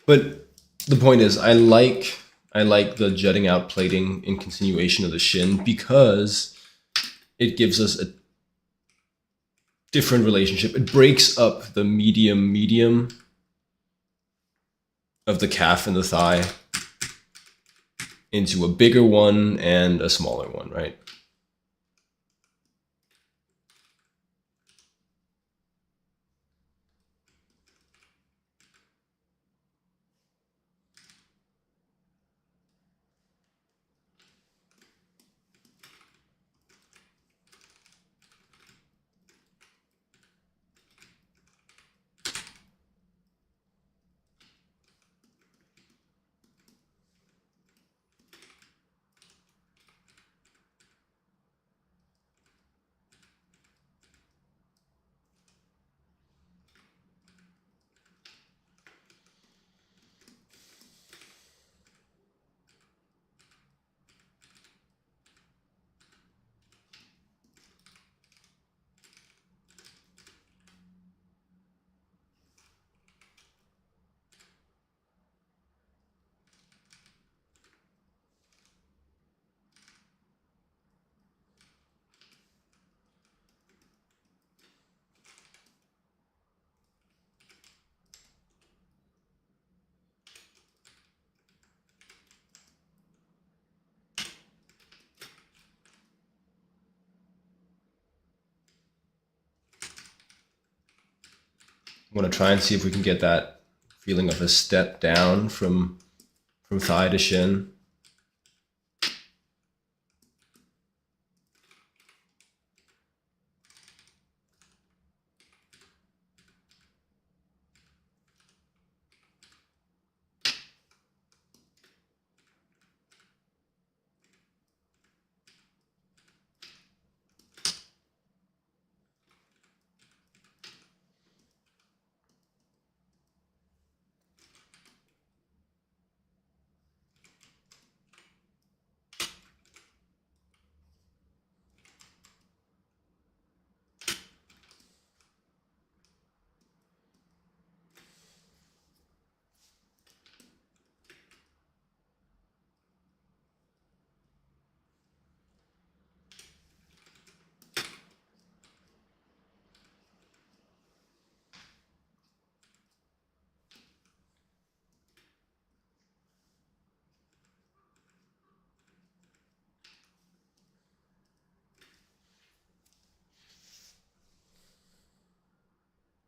S1: But the point is, I like the jutting out plating in continuation of the shin because it gives us a different relationship. It breaks up the medium of the calf and the thigh into a bigger one and a smaller one, right? I'm gonna try and see if we can get that feeling of a step down from thigh to shin.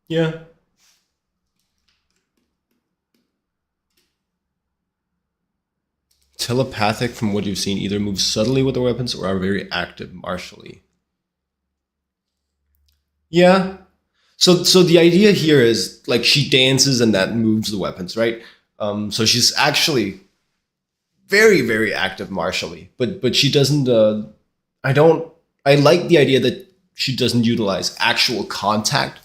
S1: Yeah. Telepathic, from what you've seen, either move subtly with their weapons or are very active martially. Yeah. So the idea here is like she dances and that moves the weapons, right? So she's actually very active martially, but she doesn't. I don't. I like the idea that she doesn't utilize actual contact.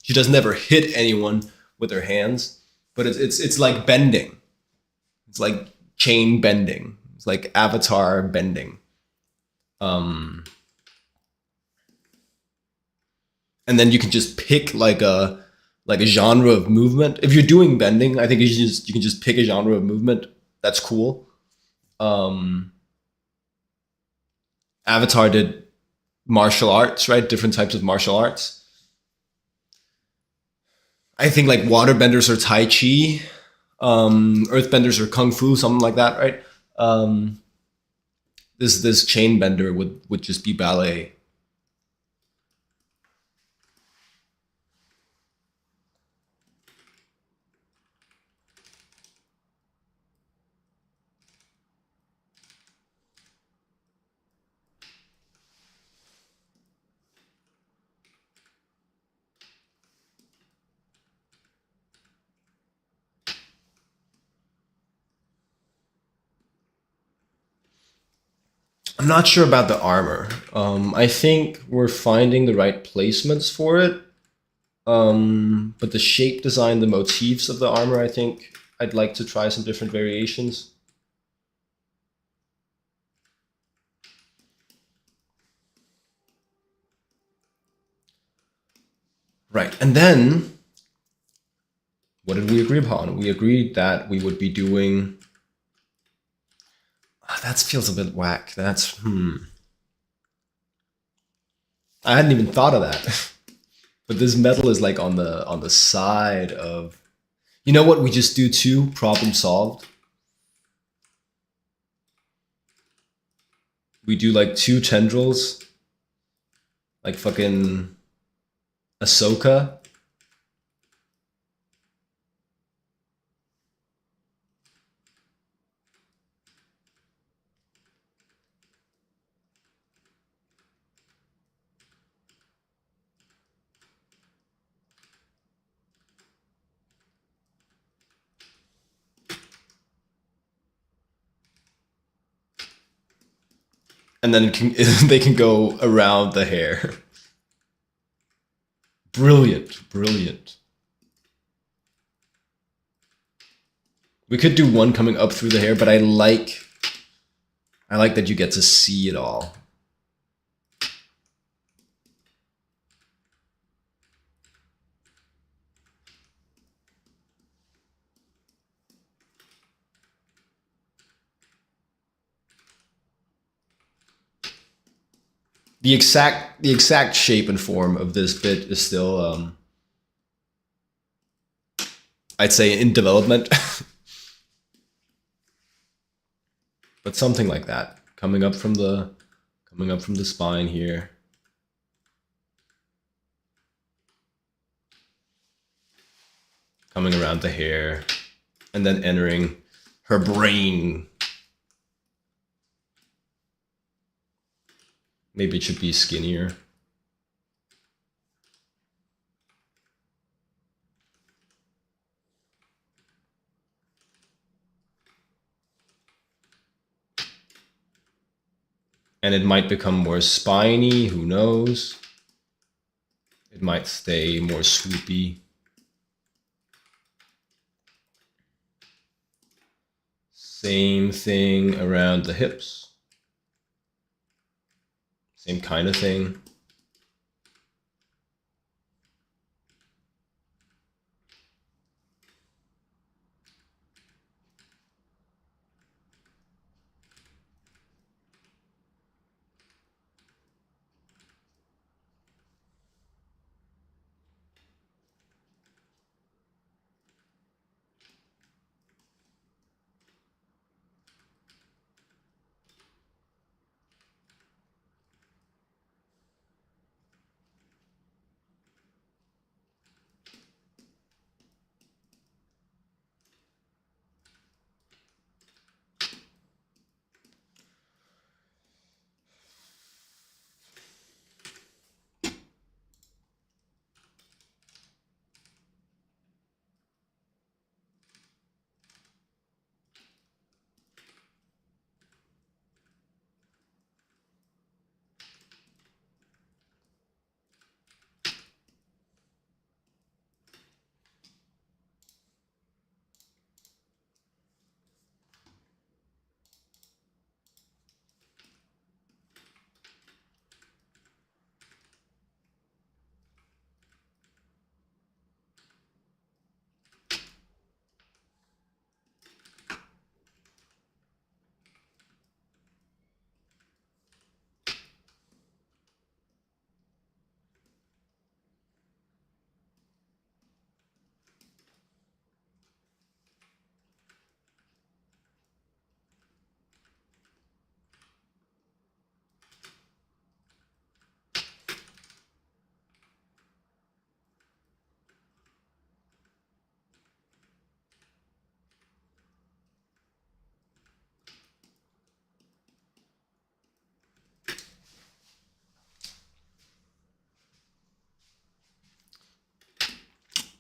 S1: She doesn't ever hit anyone with her hands, but it's like bending. It's like chain bending. It's like avatar bending. Um, and then you can just pick like a genre of movement. If you're doing bending, I think you can just pick a genre of movement. That's cool. Um, Avatar did martial arts, right? Different types of martial arts. I think like waterbenders are Tai Chi, earthbenders are Kung Fu, something like that, right? Um, this chain bender would just be ballet. I'm not sure about the armor. I think we're finding the right placements for it. But the shape design, the motifs of the armor, I think I'd like to try some different variations. Right, and then what did we agree upon? We agreed that we would be doing. That feels a bit whack. I hadn't even thought of that. But this metal is like on the side of. You know what we just do too? Problem solved. We do like 2 tendrils, like fucking Ahsoka. And then they can go around the hair. Brilliant, brilliant. We could do one coming up through the hair, but I like that you get to see it all. The exact shape and form of this bit is still, I'd say, in development. But something like that, coming up from the spine here. Coming around the hair, and then entering her brain. Maybe it should be skinnier. And it might become more spiny, who knows? It might stay more swoopy. Same thing around the hips. Same kind of thing.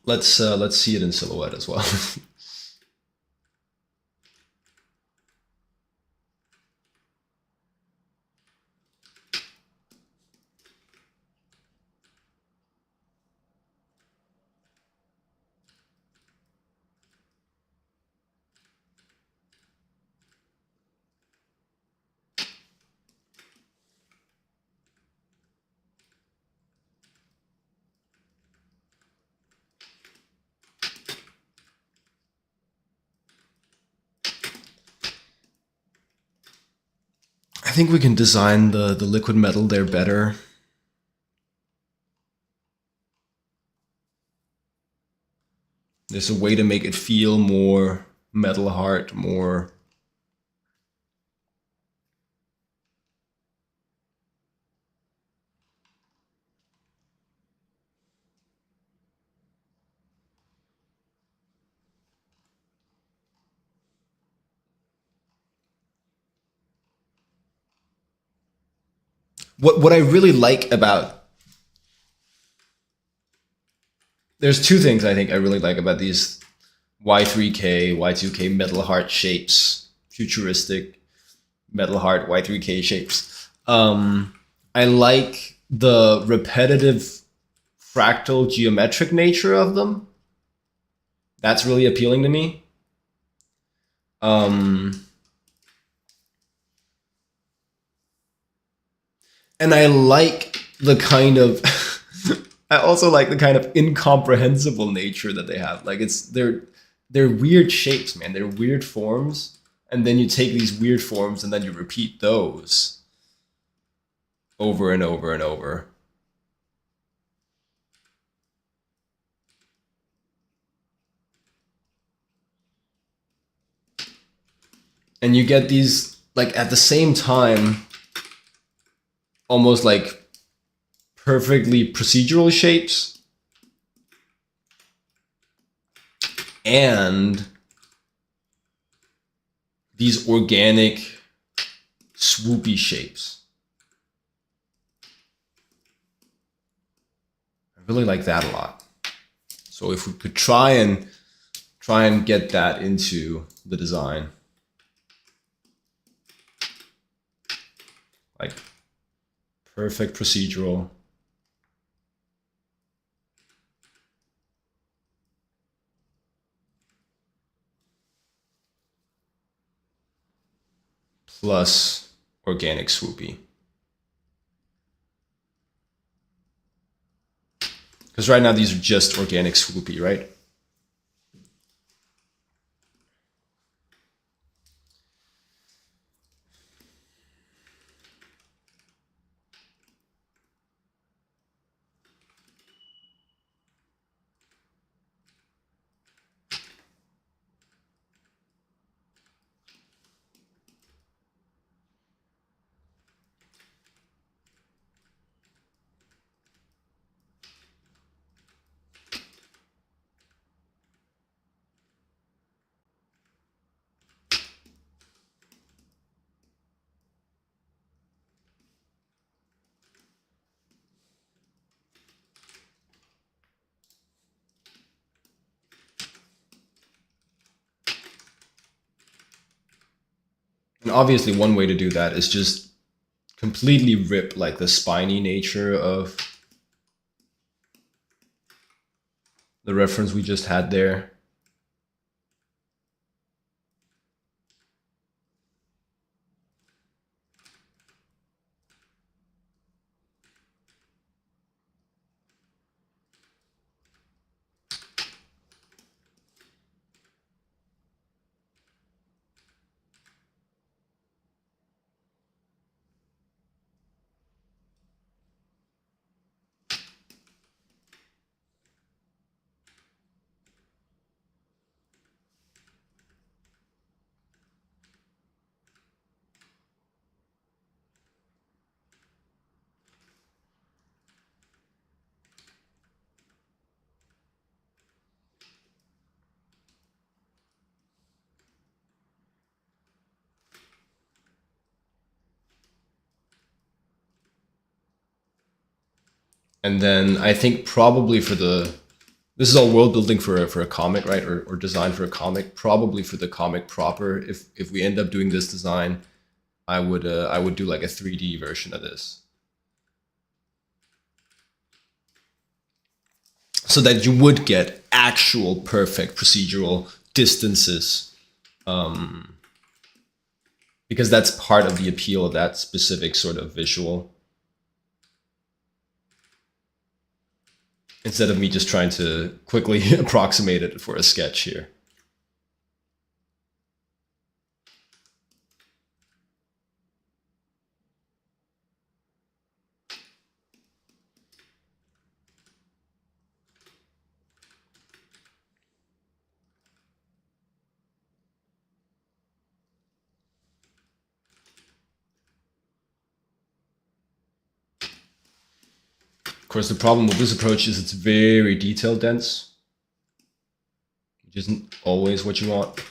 S1: Let's see it in silhouette as well. think we can design the liquid metal there better. There's a way to make it feel more metal heart, more... What I really like about... There's two things I think I really like about these Y3K, Y2K metal heart shapes, futuristic metal heart Y3K shapes. I like the repetitive fractal geometric nature of them. That's really appealing to me. And I like the kind of... I also like the kind of incomprehensible nature that they have. Like they're weird shapes, man. They're weird forms. And then you take these weird forms and then you repeat those over and over and over. And you get these, like, at the same time, almost like perfectly procedural shapes and these organic swoopy shapes. I really like that a lot. So if we could try and get that into the design, like perfect procedural, plus organic swoopy. Because right now these are just organic swoopy, right? And obviously one way to do that is just completely rip like the spiny nature of the reference we just had there. And then I think probably for the... This is all world building for a comic, right? Or design for a comic. Probably for the comic proper. If we end up doing this design, I would do like a 3D version of this, so that you would get actual perfect procedural distances, because that's part of the appeal of that specific sort of visual. Instead of me just trying to quickly approximate it for a sketch here. Of course, the problem with this approach is it's very detail dense, which isn't always what you want.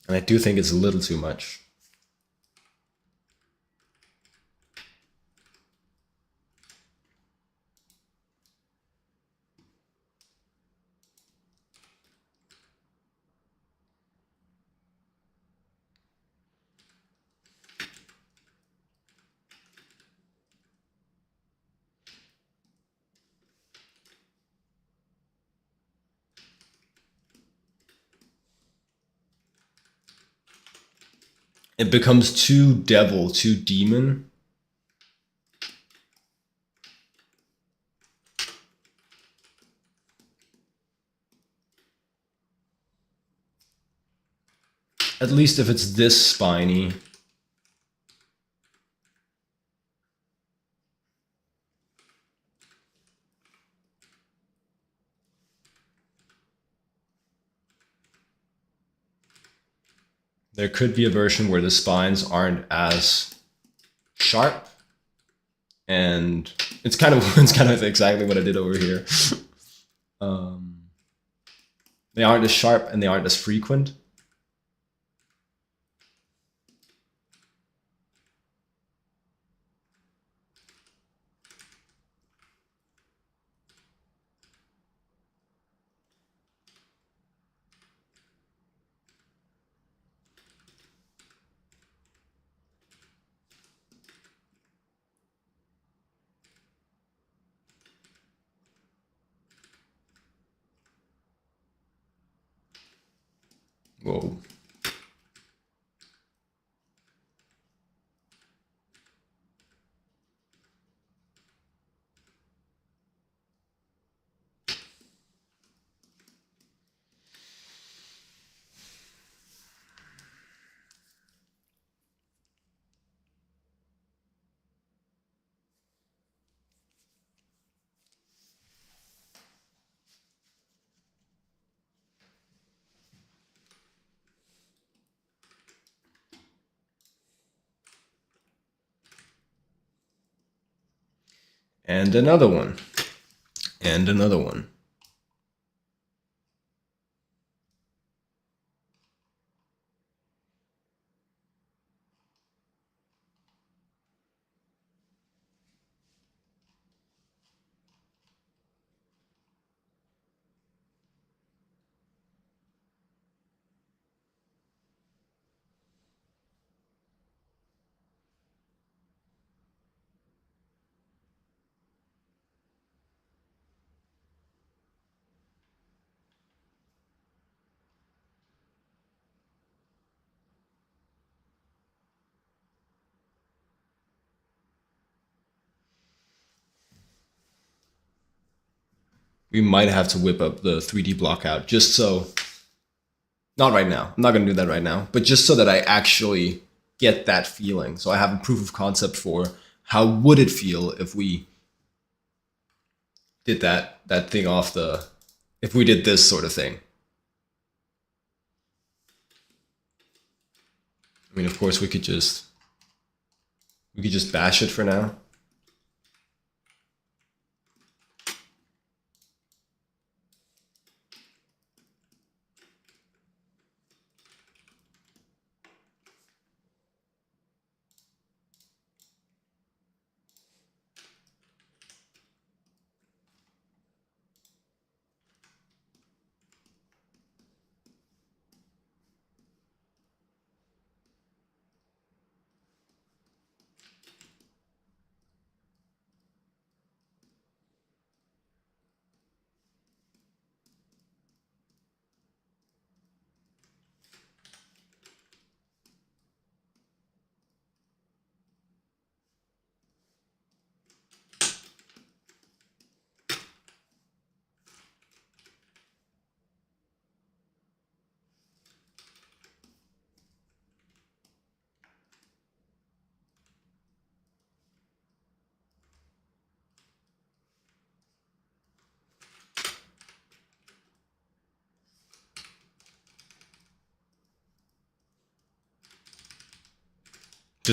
S1: And I do think it's a little too much. It becomes too devil, too demon. At least if it's this spiny. There could be a version where the spines aren't as sharp, and it's kind of exactly what I did over here. They aren't as sharp and they aren't as frequent. Whoa. And another one. And another one. We might have to whip up the 3D block out just so, not right now, I'm not going to do that right now, but just so that I actually get that feeling. So I have a proof of concept for how would it feel if we did that thing off the, if we did this sort of thing. I mean, of course we could just bash it for now.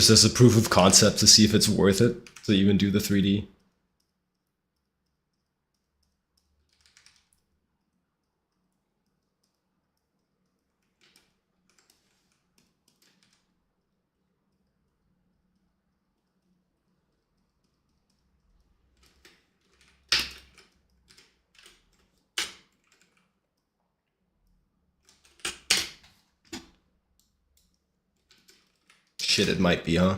S1: just as a proof of concept to see if it's worth it to even do the 3D. Shit, it might be, huh?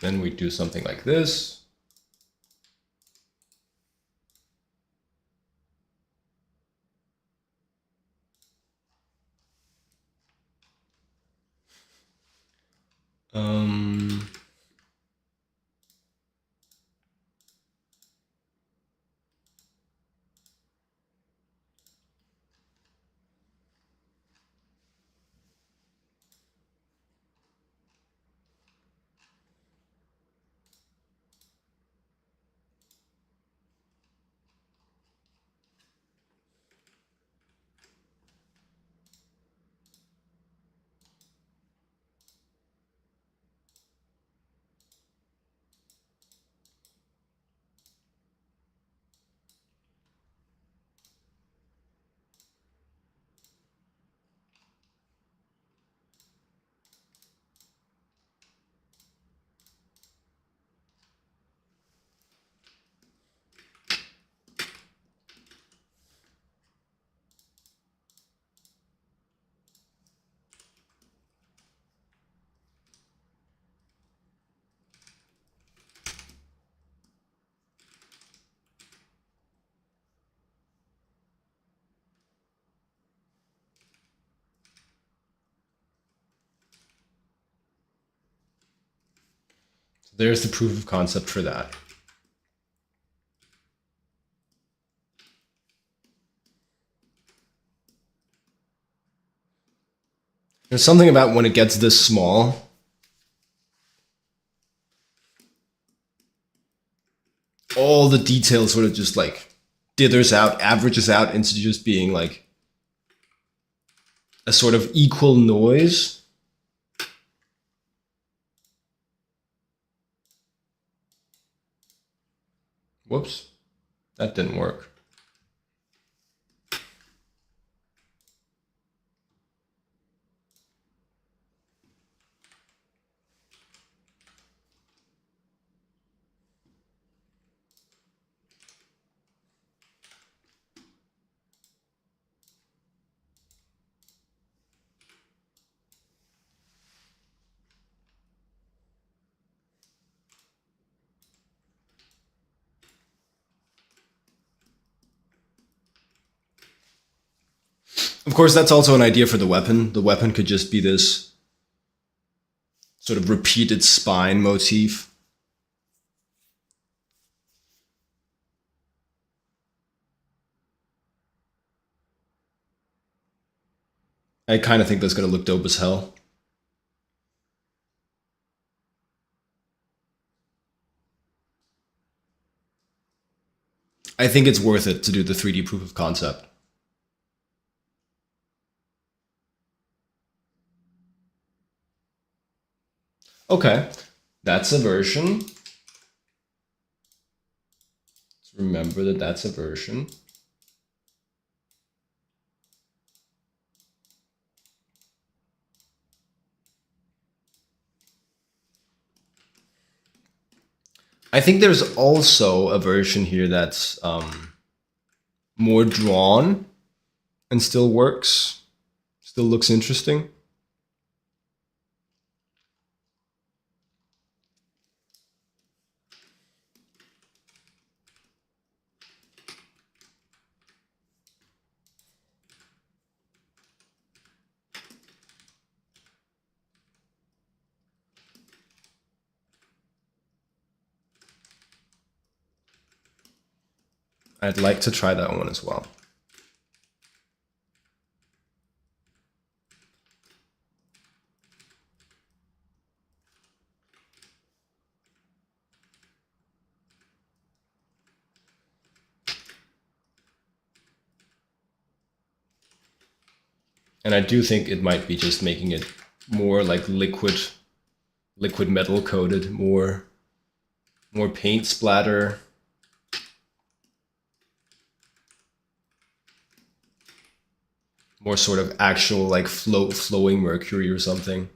S1: Then we do something like this. There's the proof of concept for that. There's something about when it gets this small, all the details sort of just like dithers out, averages out into just being like a sort of equal noise. Whoops, that didn't work. Of course, that's also an idea for the weapon. The weapon could just be this sort of repeated spine motif. I kind of think that's going to look dope as hell. I think it's worth it to do the 3D proof of concept. Okay, that's a version. Let's remember that that's a version. I think there's also a version here that's more drawn and still works, still looks interesting. I'd like to try that one as well. And I do think it might be just making it more like liquid metal coated, more paint splatter. More sort of actual like flowing mercury or something.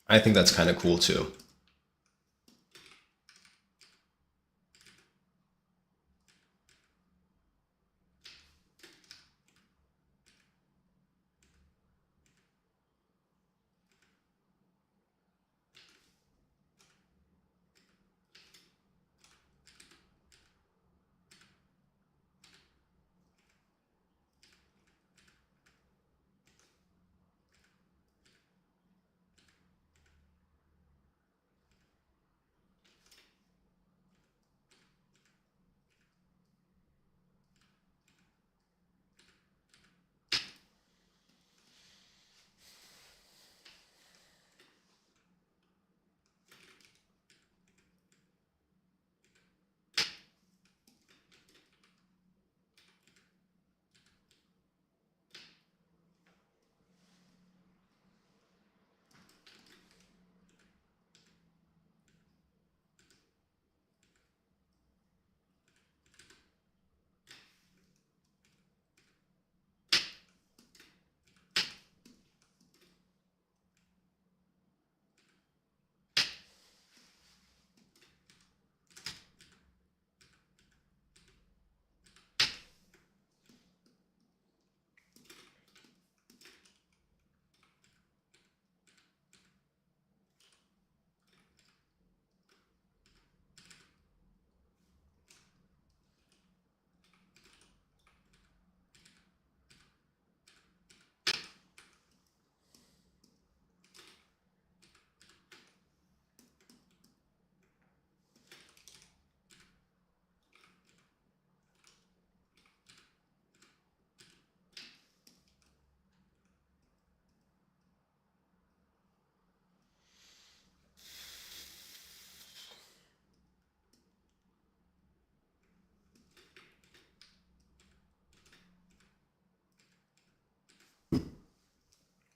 S1: I think that's kind of cool too.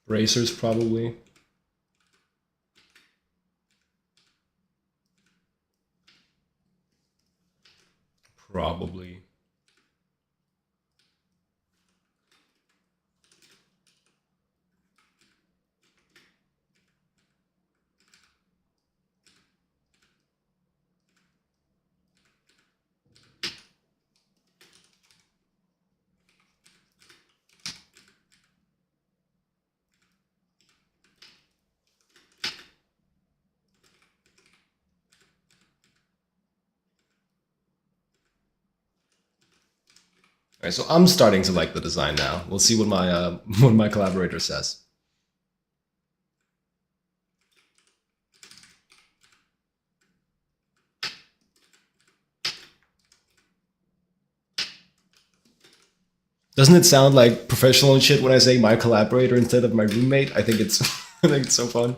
S1: Racers probably. Probably. All right, so I'm starting to like the design now. We'll see what my what my collaborator says. Doesn't it sound like professional and shit when I say my collaborator instead of my roommate? I think it's I think it's so fun.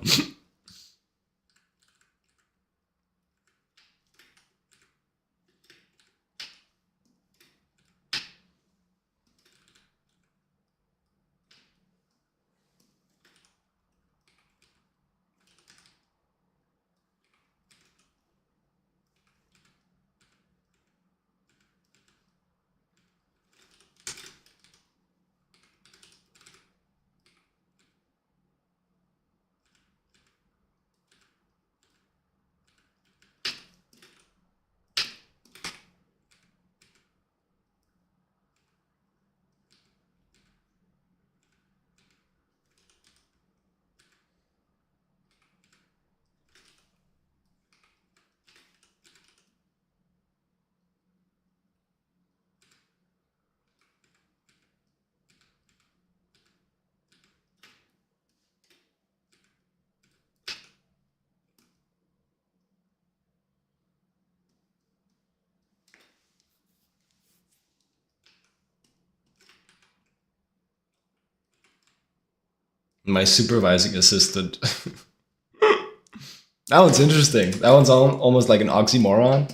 S1: My supervising assistant. That one's interesting. That one's almost like an oxymoron.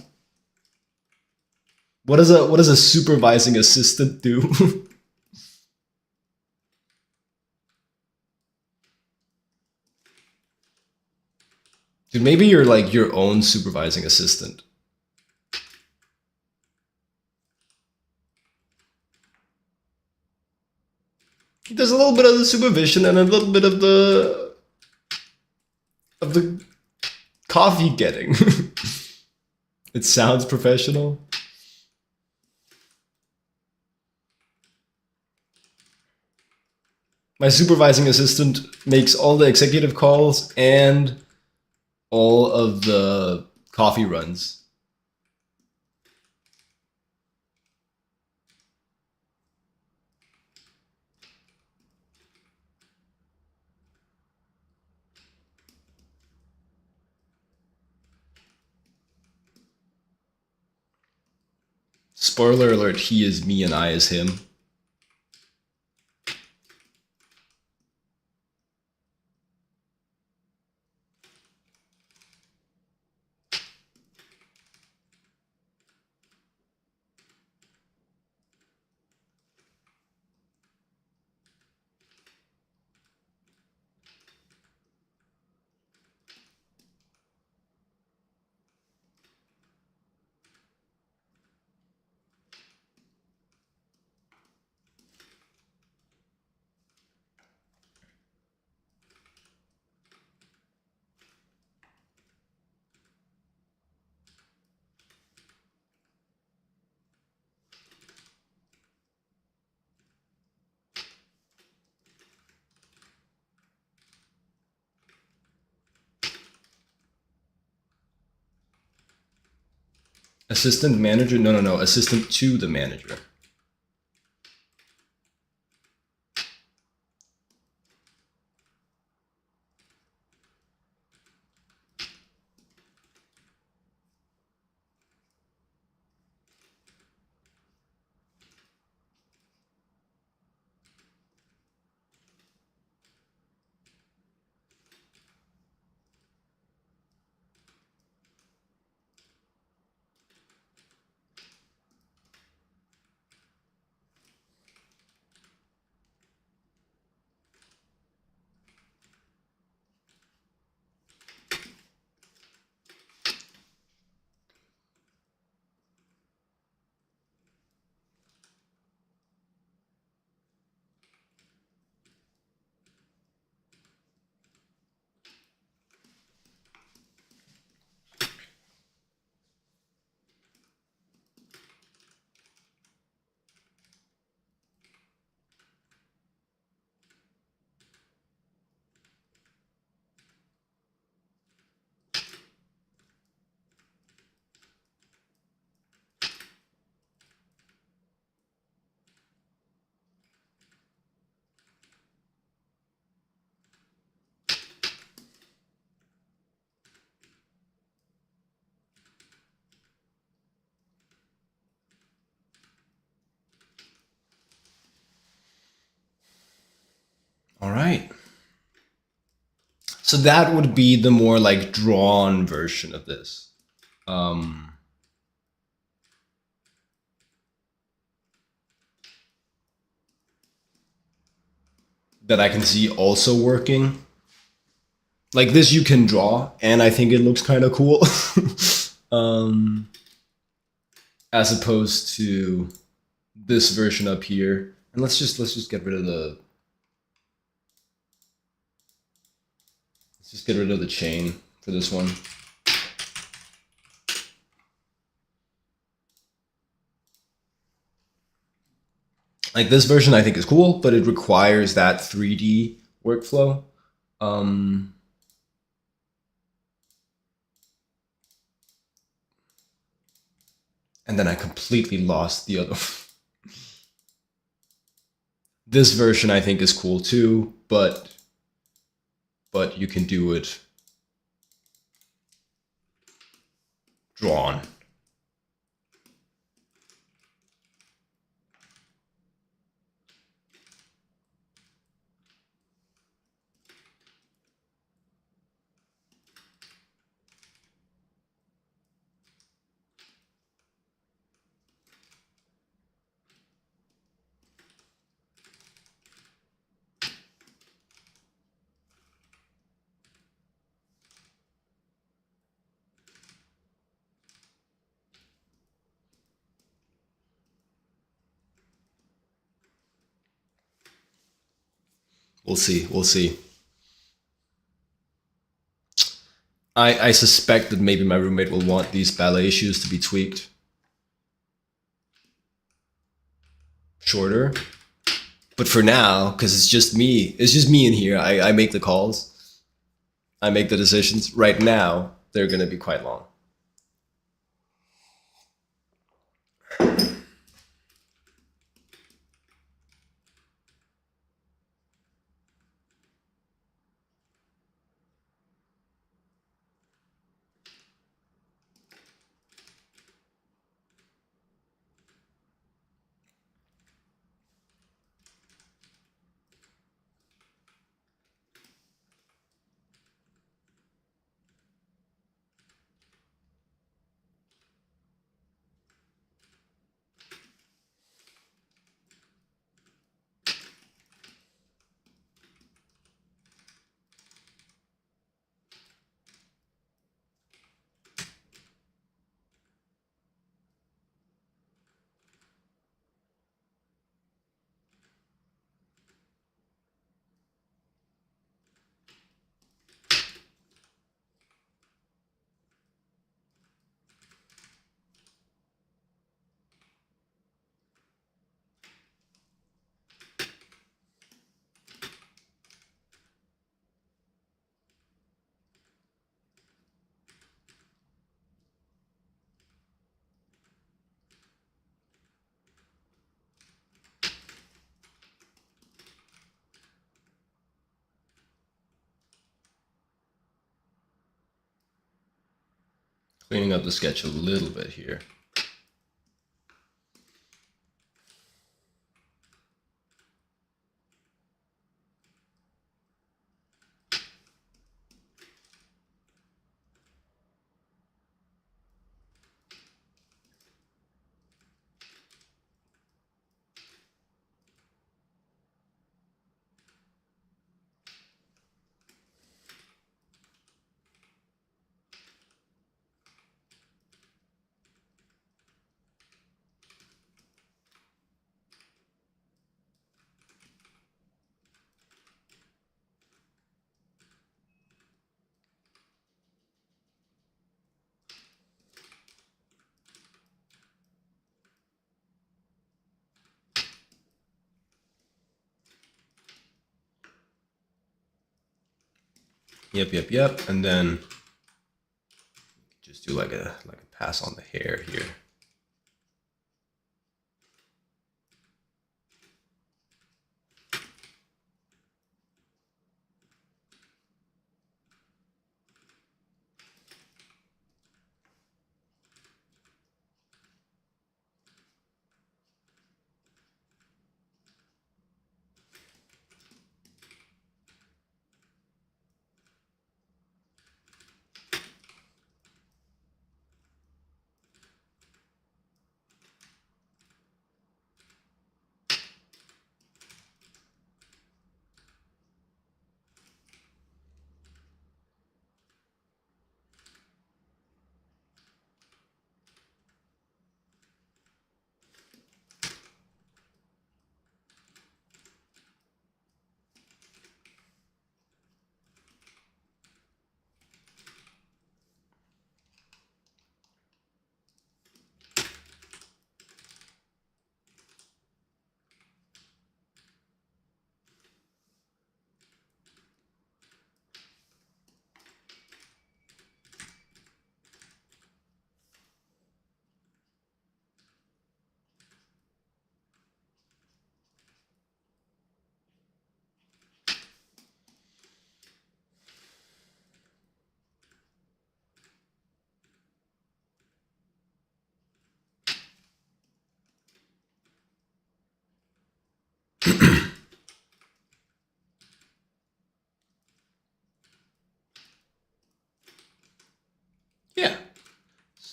S1: What does a supervising assistant do? Dude, maybe you're like your own supervising assistant. There's a little bit of the supervision and a little bit of the coffee getting. It sounds professional. My supervising assistant makes all the executive calls and all of the coffee runs. Spoiler alert, he is me and I is him. Assistant manager? No, no, no. Assistant to the manager. All right. So that would be the more like drawn version of this. Um, that I can see also working. Like this you can draw, and I think it looks kind of cool. um, as opposed to this version up here. And let's just get rid of the let's just get rid of the chain for this one. Like this version I think is cool, but it requires that 3D workflow. Um, and then I completely lost the other. This version I think is cool too, but you can do it drawn. We'll see. We'll see. I suspect that maybe my roommate will want these ballet shoes to be tweaked shorter. But for now, because it's just me in here, I make the calls, I make the decisions. Right now, they're going to be quite long. Cleaning up the sketch a little bit here. Yep. And then just do like a pass on the hair here.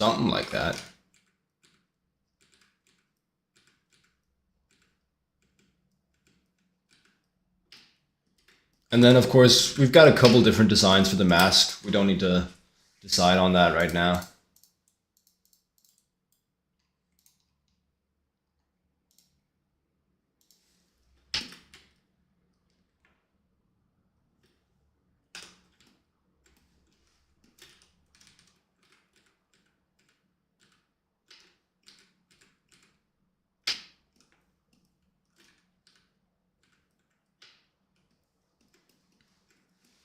S1: Something like that. And then, of course, we've got a couple different designs for the mask. We don't need to decide on that right now.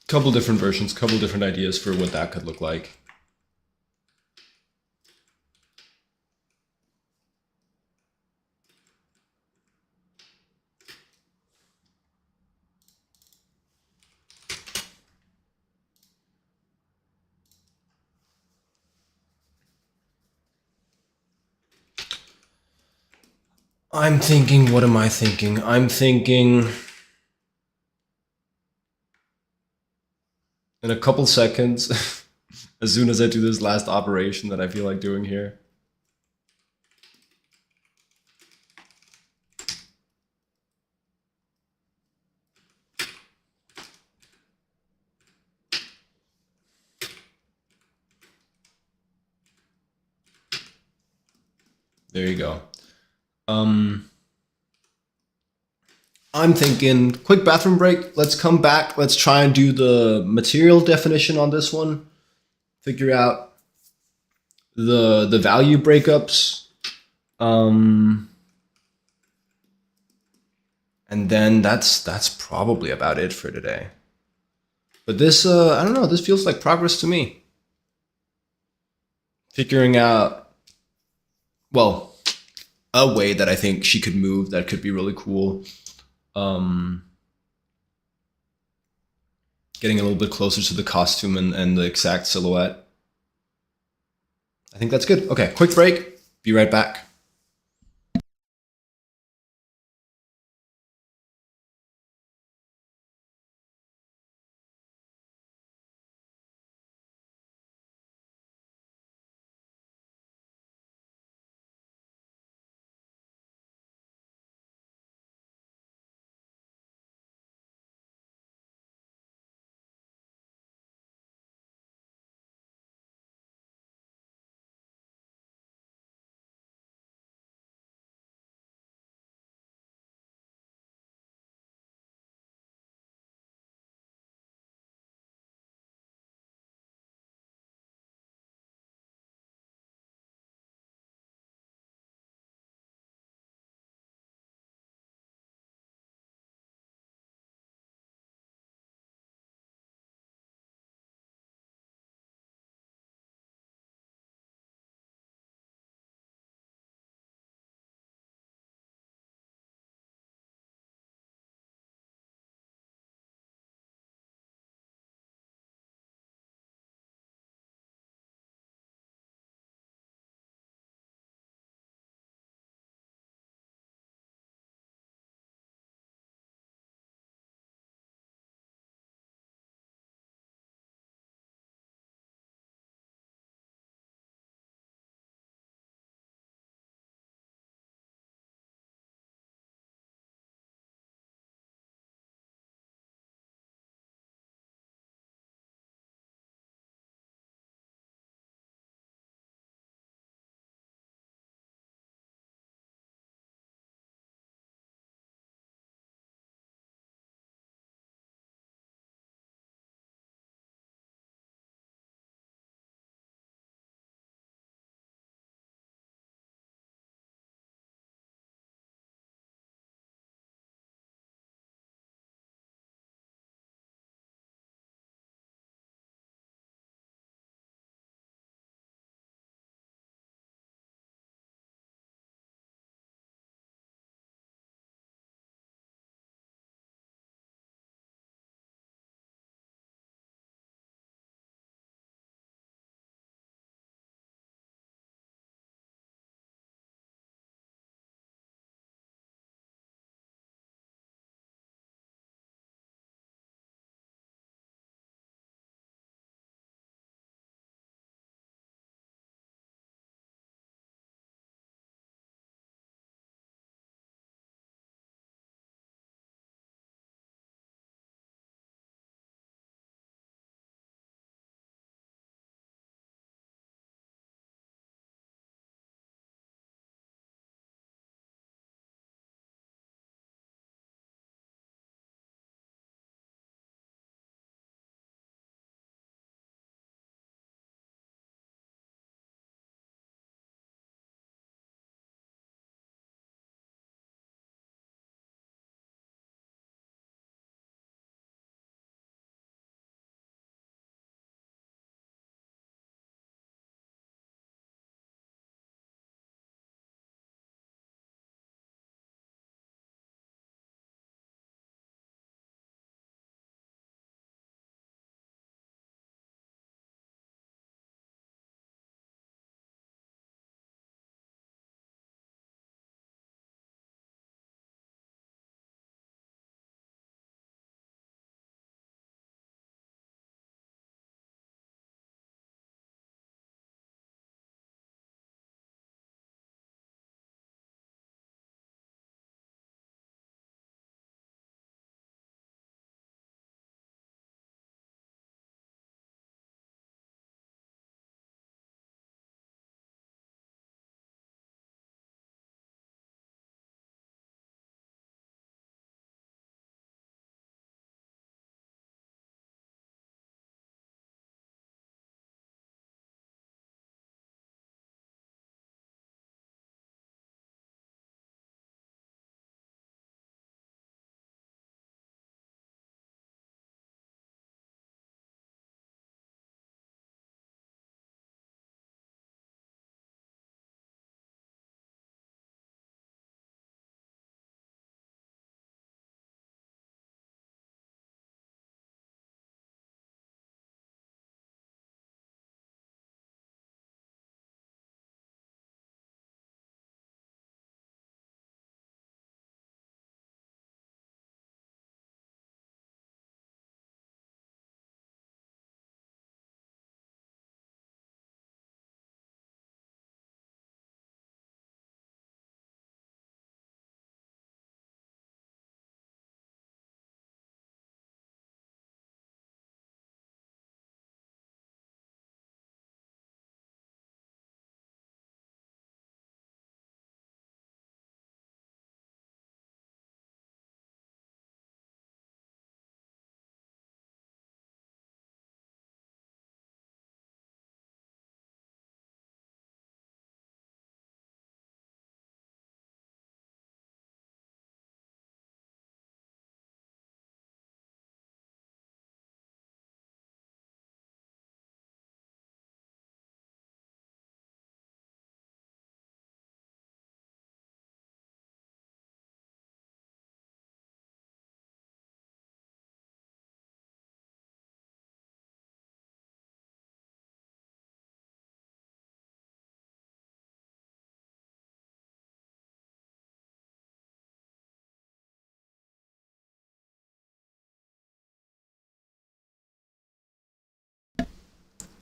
S1: Couple different versions, couple different ideas for what that could look like. I'm thinking, what am I thinking? I'm thinking in a couple seconds, as soon as I do this last operation that I feel like doing here. There you go. I'm thinking quick bathroom break. Let's come back. Let's try and do the material definition on this one. Figure out the value breakups. And then that's probably about it for today. But this I don't know, this feels like progress to me. Figuring out, well, a way that I think she could move that could be really cool. Getting a little bit closer to the costume and the exact silhouette. I think that's good. Okay, quick break. Be right back.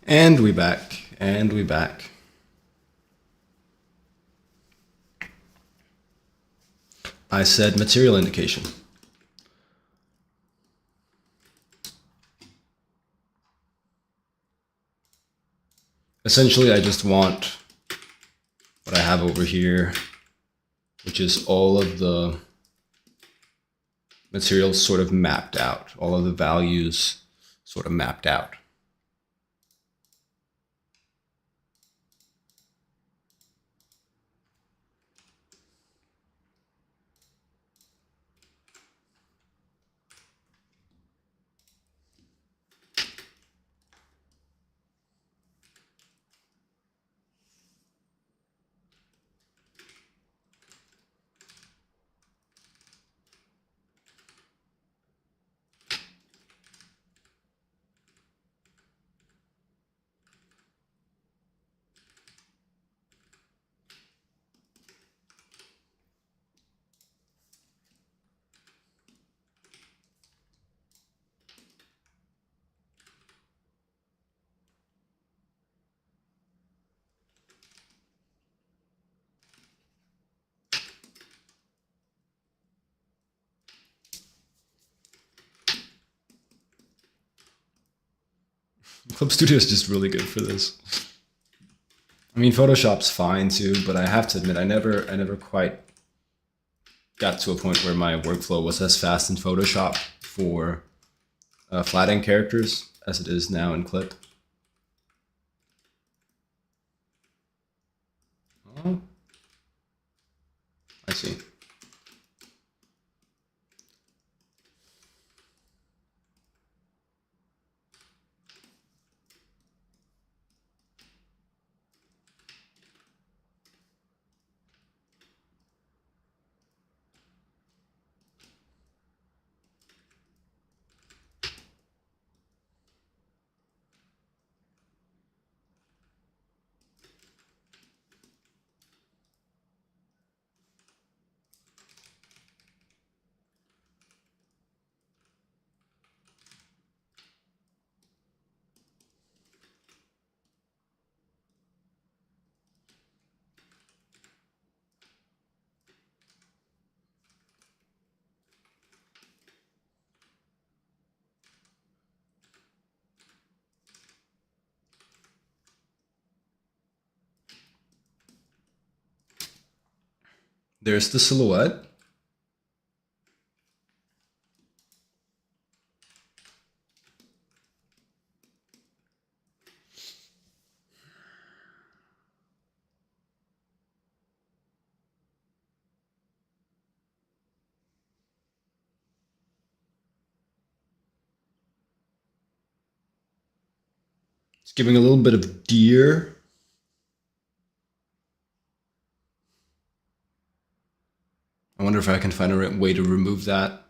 S1: And we back. And we back. I said material indication. Essentially, I just want what I have over here, which is all of the materials sort of mapped out, all of the values sort of mapped out. Clip Studio is just really good for this. I mean, Photoshop's fine too, but I have to admit, I never quite got to a point where my workflow was as fast in Photoshop for flattening characters as it is now in Clip. Oh, I see. There's the silhouette. It's giving a little bit of deer. I wonder if I can find a way to remove that.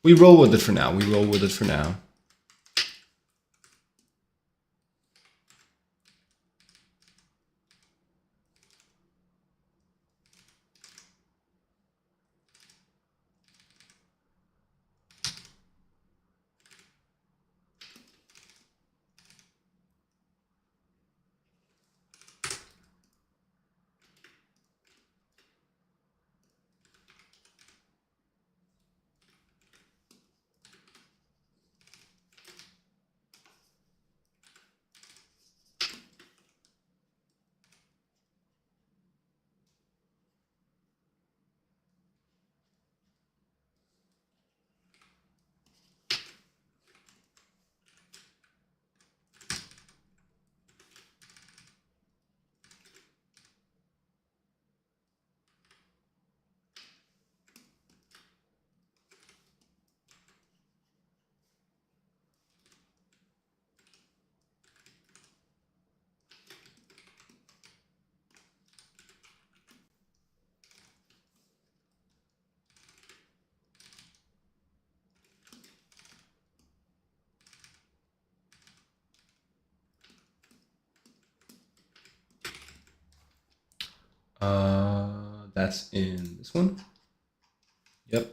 S1: We roll with it for now. We roll with it for now. That's in this one. Yep.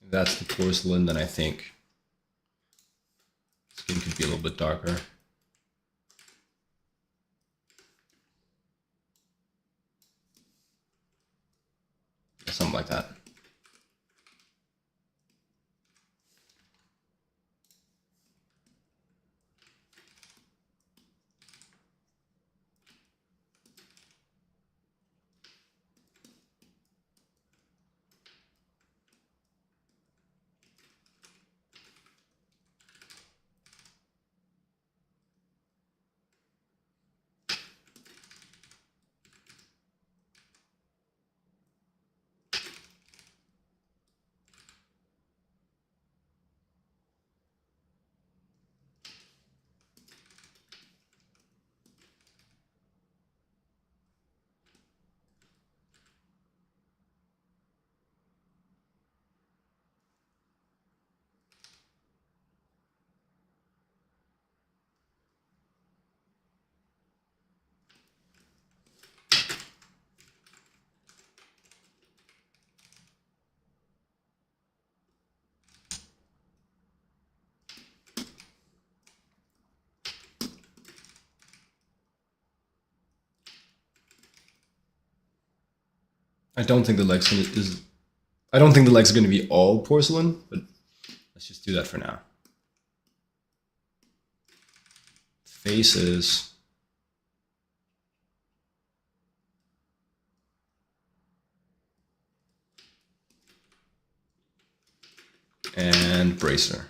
S1: If that's the porcelain, then I think skin could be a little bit darker. Something like that. I don't think the legs is. I don't think the legs are going to be all porcelain, but let's just do that for now. Faces. And bracer.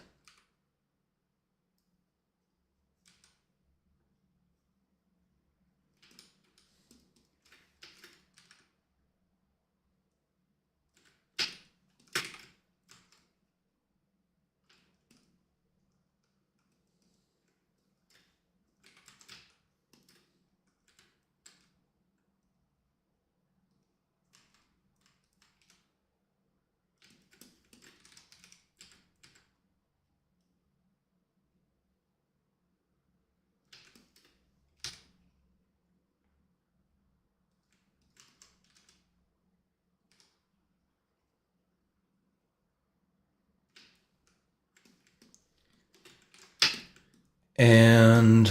S1: And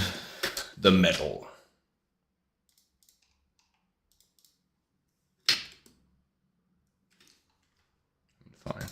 S1: the metal. Fine.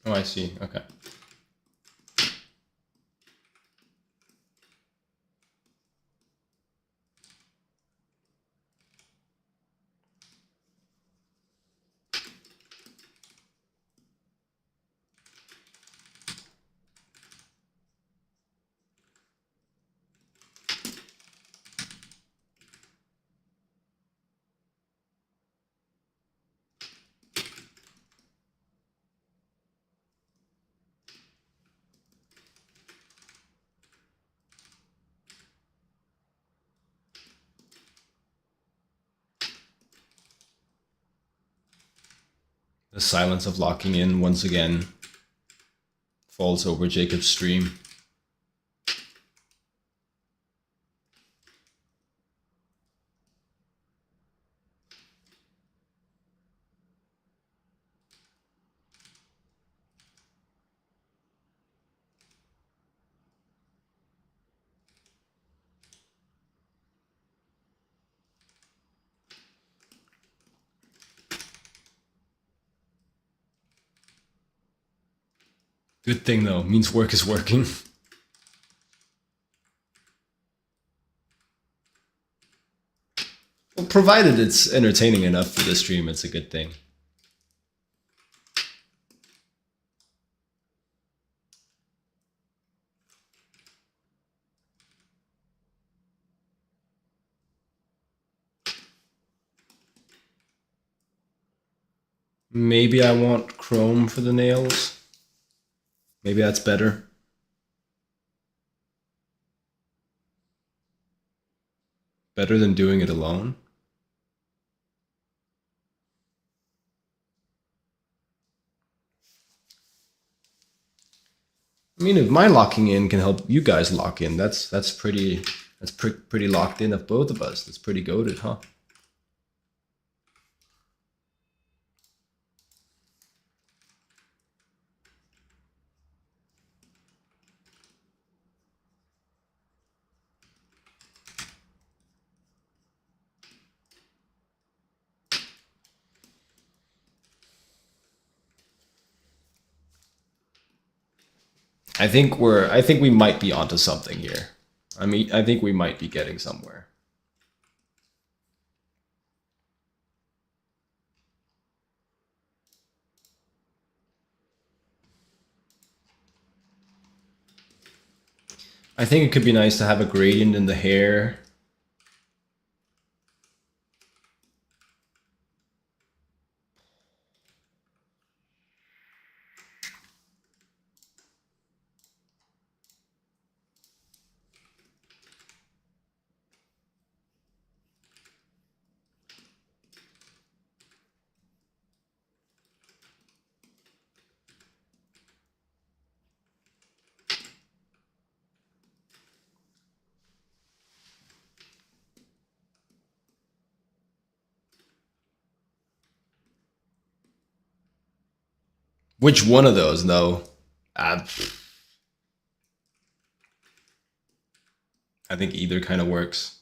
S1: Oh, I see. Okay. The silence of locking in once again falls over Jacob's stream. Good thing though, means work is working. Well, provided it's entertaining enough for the stream, it's a good thing. Maybe I want chrome for the nails. Maybe that's better. Better than doing it alone. I mean, if my locking in can help you guys lock in, that's pretty locked in of both of us. That's pretty goated, huh? I think we might be onto something here. I mean, I think we might be getting somewhere. I think it could be nice to have a gradient in the hair. Which one of those, though? I think either kind of works.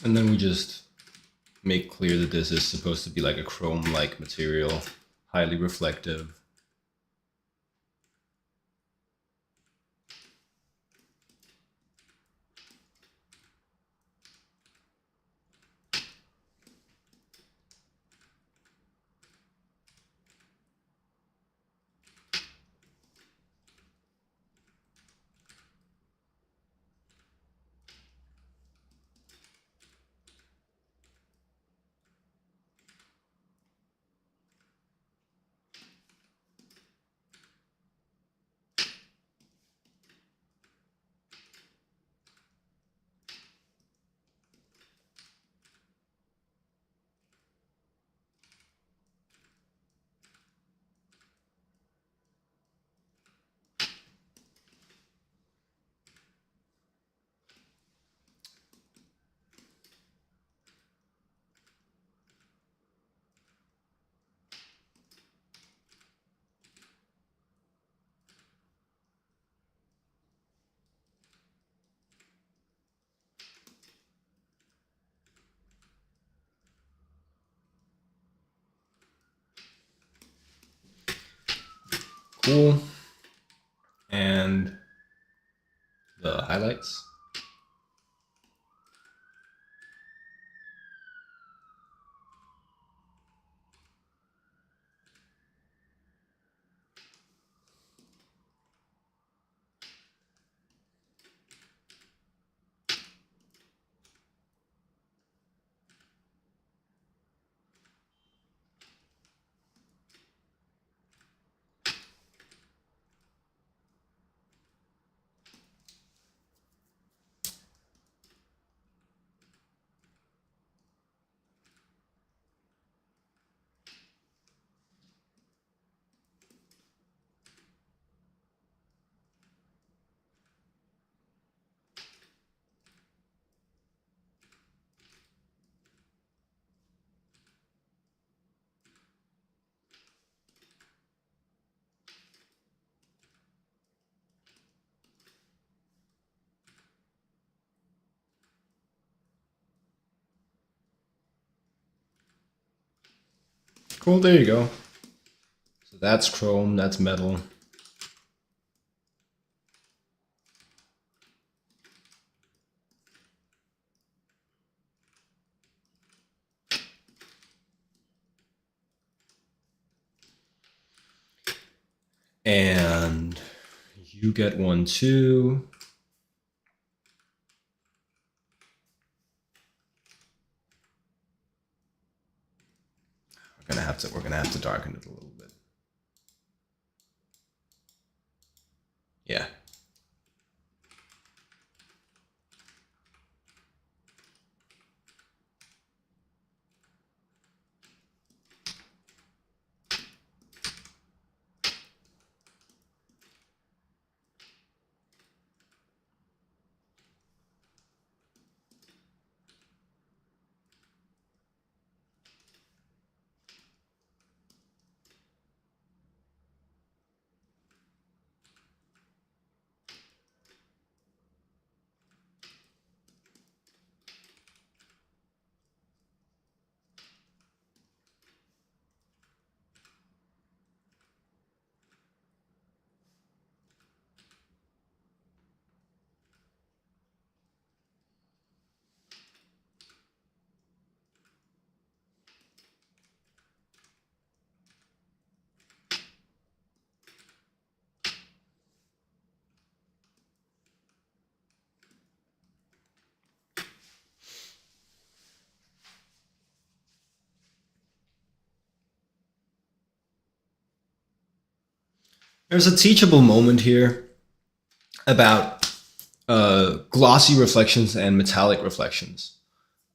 S1: And then we just make clear that this is supposed to be like a chrome-like material, highly reflective. Cool. And the highlights. Cool, there you go. So that's chrome, that's metal. And you get one too. We're gonna have to darken it a little bit. Yeah. There's a teachable moment here about glossy reflections and metallic reflections.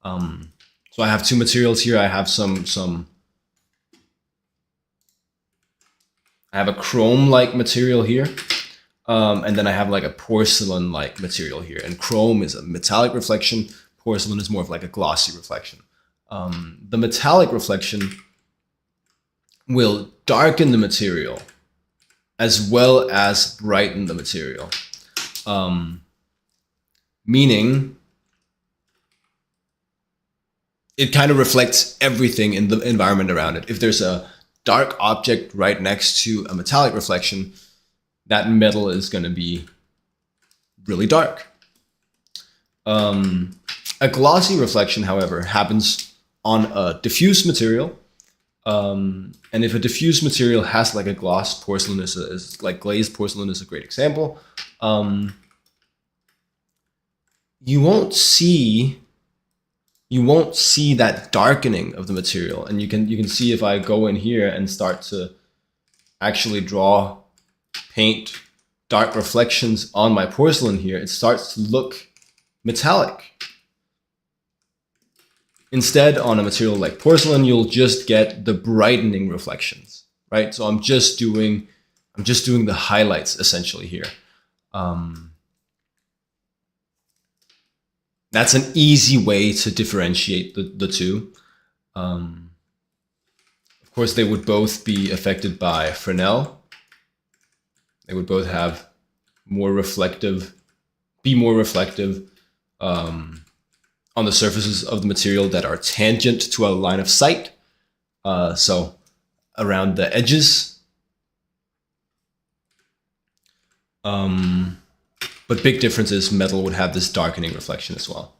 S1: So I have two materials here. I have I have a chrome-like material here, and then I have like a porcelain-like material here. And chrome is a metallic reflection. Porcelain is more of like a glossy reflection. The metallic reflection will darken the material as well as brighten the material. Meaning it kind of reflects everything in the environment around it. If there's a dark object right next to a metallic reflection, that metal is going to be really dark. A glossy reflection, however, happens on a diffuse material. And if a diffuse material has like a gloss, porcelain is like glazed porcelain is a great example. You won't see that darkening of the material, and you can see if I go in here and start to actually paint dark reflections on my porcelain here, it starts to look metallic. Instead, on a material like porcelain, you'll just get the brightening reflections, right? So I'm just doing the highlights essentially here. That's an easy way to differentiate the two. Of course, they would both be affected by Fresnel. They would both have be more reflective on the surfaces of the material that are tangent to a line of sight. So around the edges. But big difference is metal would have this darkening reflection as well.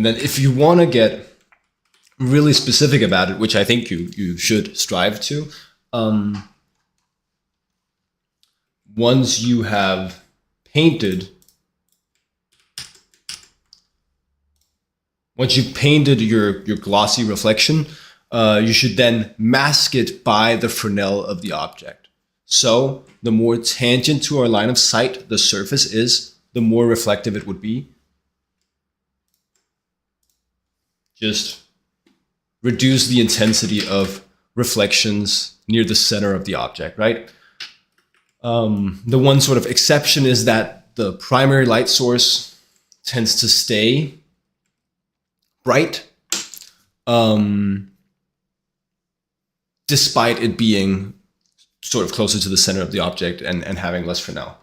S1: And then if you want to get really specific about it, which I think you should strive to, once you have painted, your glossy reflection, you should then mask it by the Fresnel of the object. So the more tangent to our line of sight the surface is, the more reflective it would be. Just reduce the intensity of reflections near the center of the object, right? The one sort of exception is that the primary light source tends to stay bright, despite it being sort of closer to the center of the object and having less Fresnel.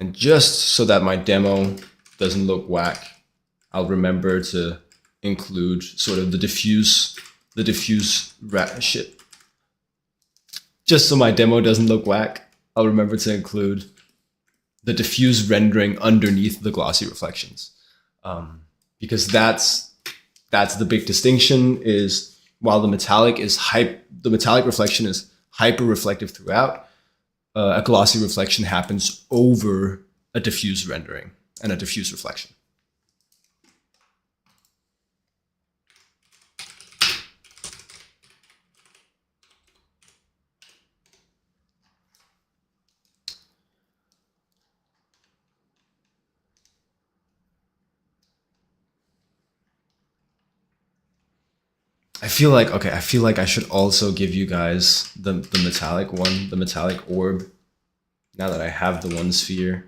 S1: And just so that my demo doesn't look whack, I'll remember to include sort of the diffuse shit. Just so my demo doesn't look whack, I'll remember to include the diffuse rendering underneath the glossy reflections, because that's the big distinction. Is while the metallic reflection is hyper reflective throughout, a glossy reflection happens over a diffuse rendering and a diffuse reflection. I feel like I should also give you guys the metallic one, the metallic orb, now that I have the one sphere.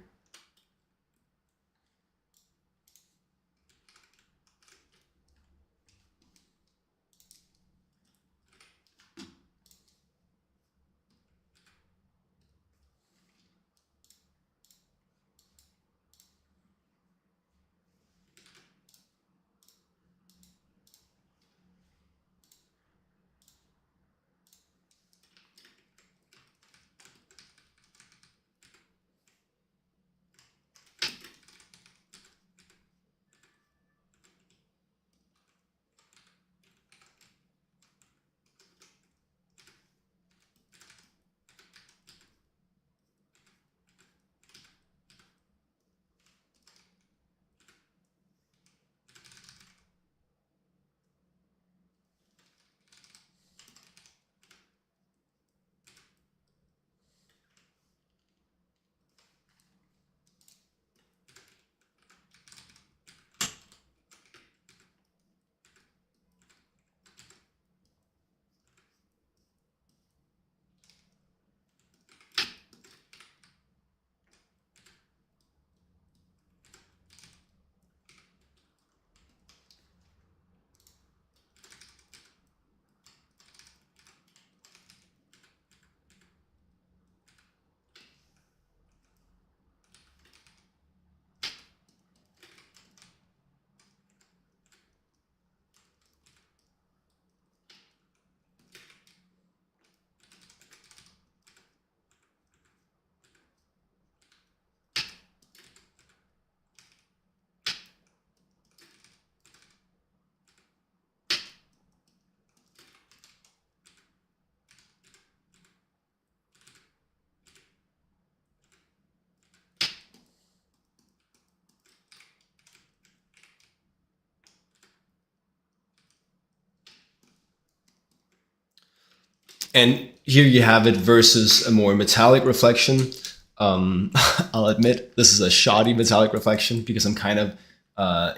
S1: And here you have it versus a more metallic reflection. I'll admit this is a shoddy metallic reflection because I'm kind of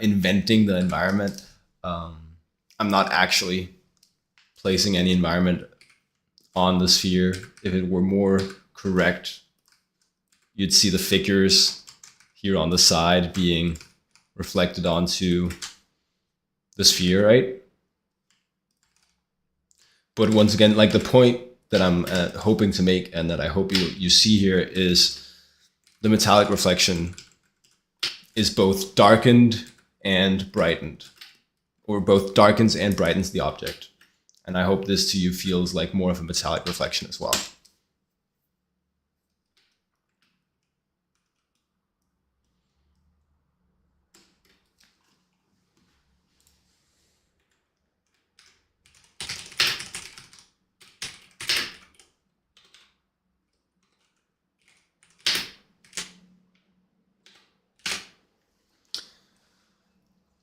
S1: inventing the environment. I'm not actually placing any environment on the sphere. If it were more correct, you'd see the figures here on the side being reflected onto the sphere, right? But once again, like the point that I'm hoping to make and that I hope you see here is the metallic reflection is both darkened and brightened, or both darkens and brightens the object. And I hope this to you feels like more of a metallic reflection as well.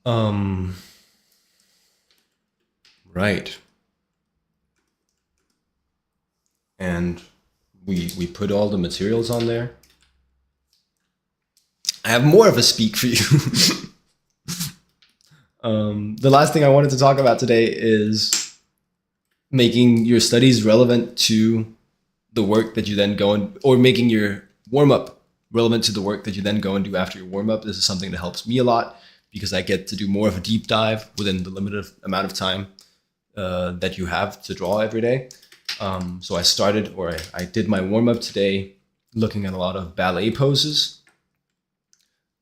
S1: Um, right. And we put all the materials on there. I have more of a speak for you. The last thing I wanted to talk about today is making your studies relevant to the work that you then go and, or making your warm up relevant to the work that you then go and do after your warm up. This is something that helps me a lot because I get to do more of a deep dive within the limited amount of time that you have to draw every day. So I did my warm up today looking at a lot of ballet poses.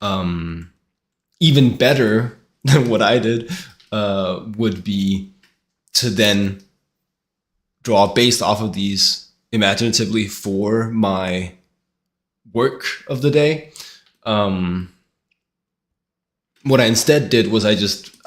S1: Even better than what I did would be to then draw based off of these imaginatively for my work of the day. What I instead did was I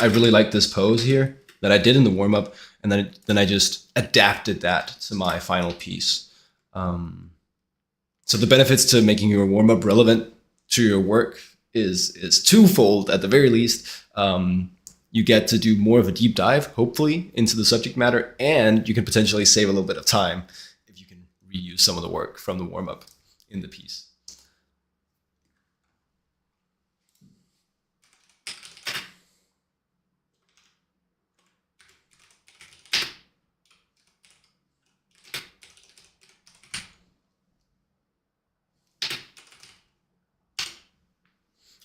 S1: really liked this pose here that I did in the warm up, and then I just adapted that to my final piece. So the benefits to making your warm up relevant to your work is twofold at the very least. You get to do more of a deep dive, hopefully, into the subject matter, and you can potentially save a little bit of time if you can reuse some of the work from the warm up in the piece.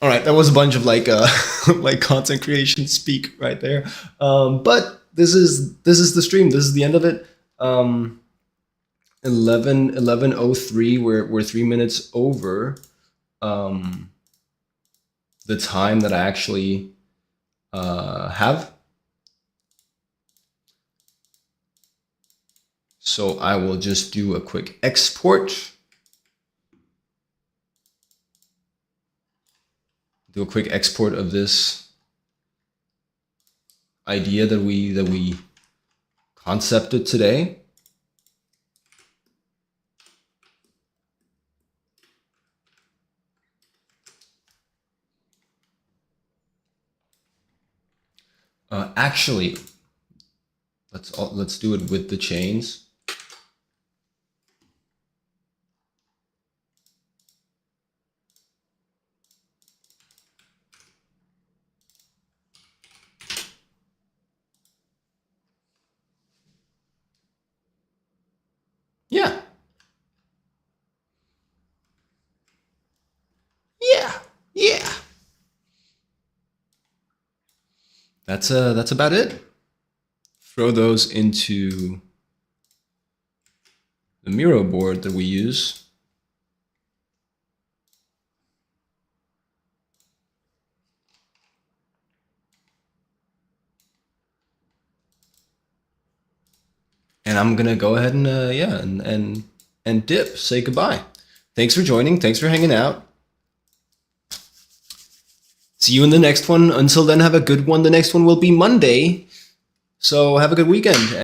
S1: All right, that was a bunch of like like content creation speak right there. But this is the stream. This is the end of it. 11:03. We're 3 minutes over the time that I actually have. So I will just do a quick export. Do a quick export of this idea that we concepted today. Actually, let's do it with the chains. Yeah. Yeah. That's about it. Throw those into the Miro board that we use. And I'm gonna go ahead and and dip, say goodbye. Thanks for joining. Thanks for hanging out. See you in the next one. Until then, have a good one. The next one will be Monday. So have a good weekend.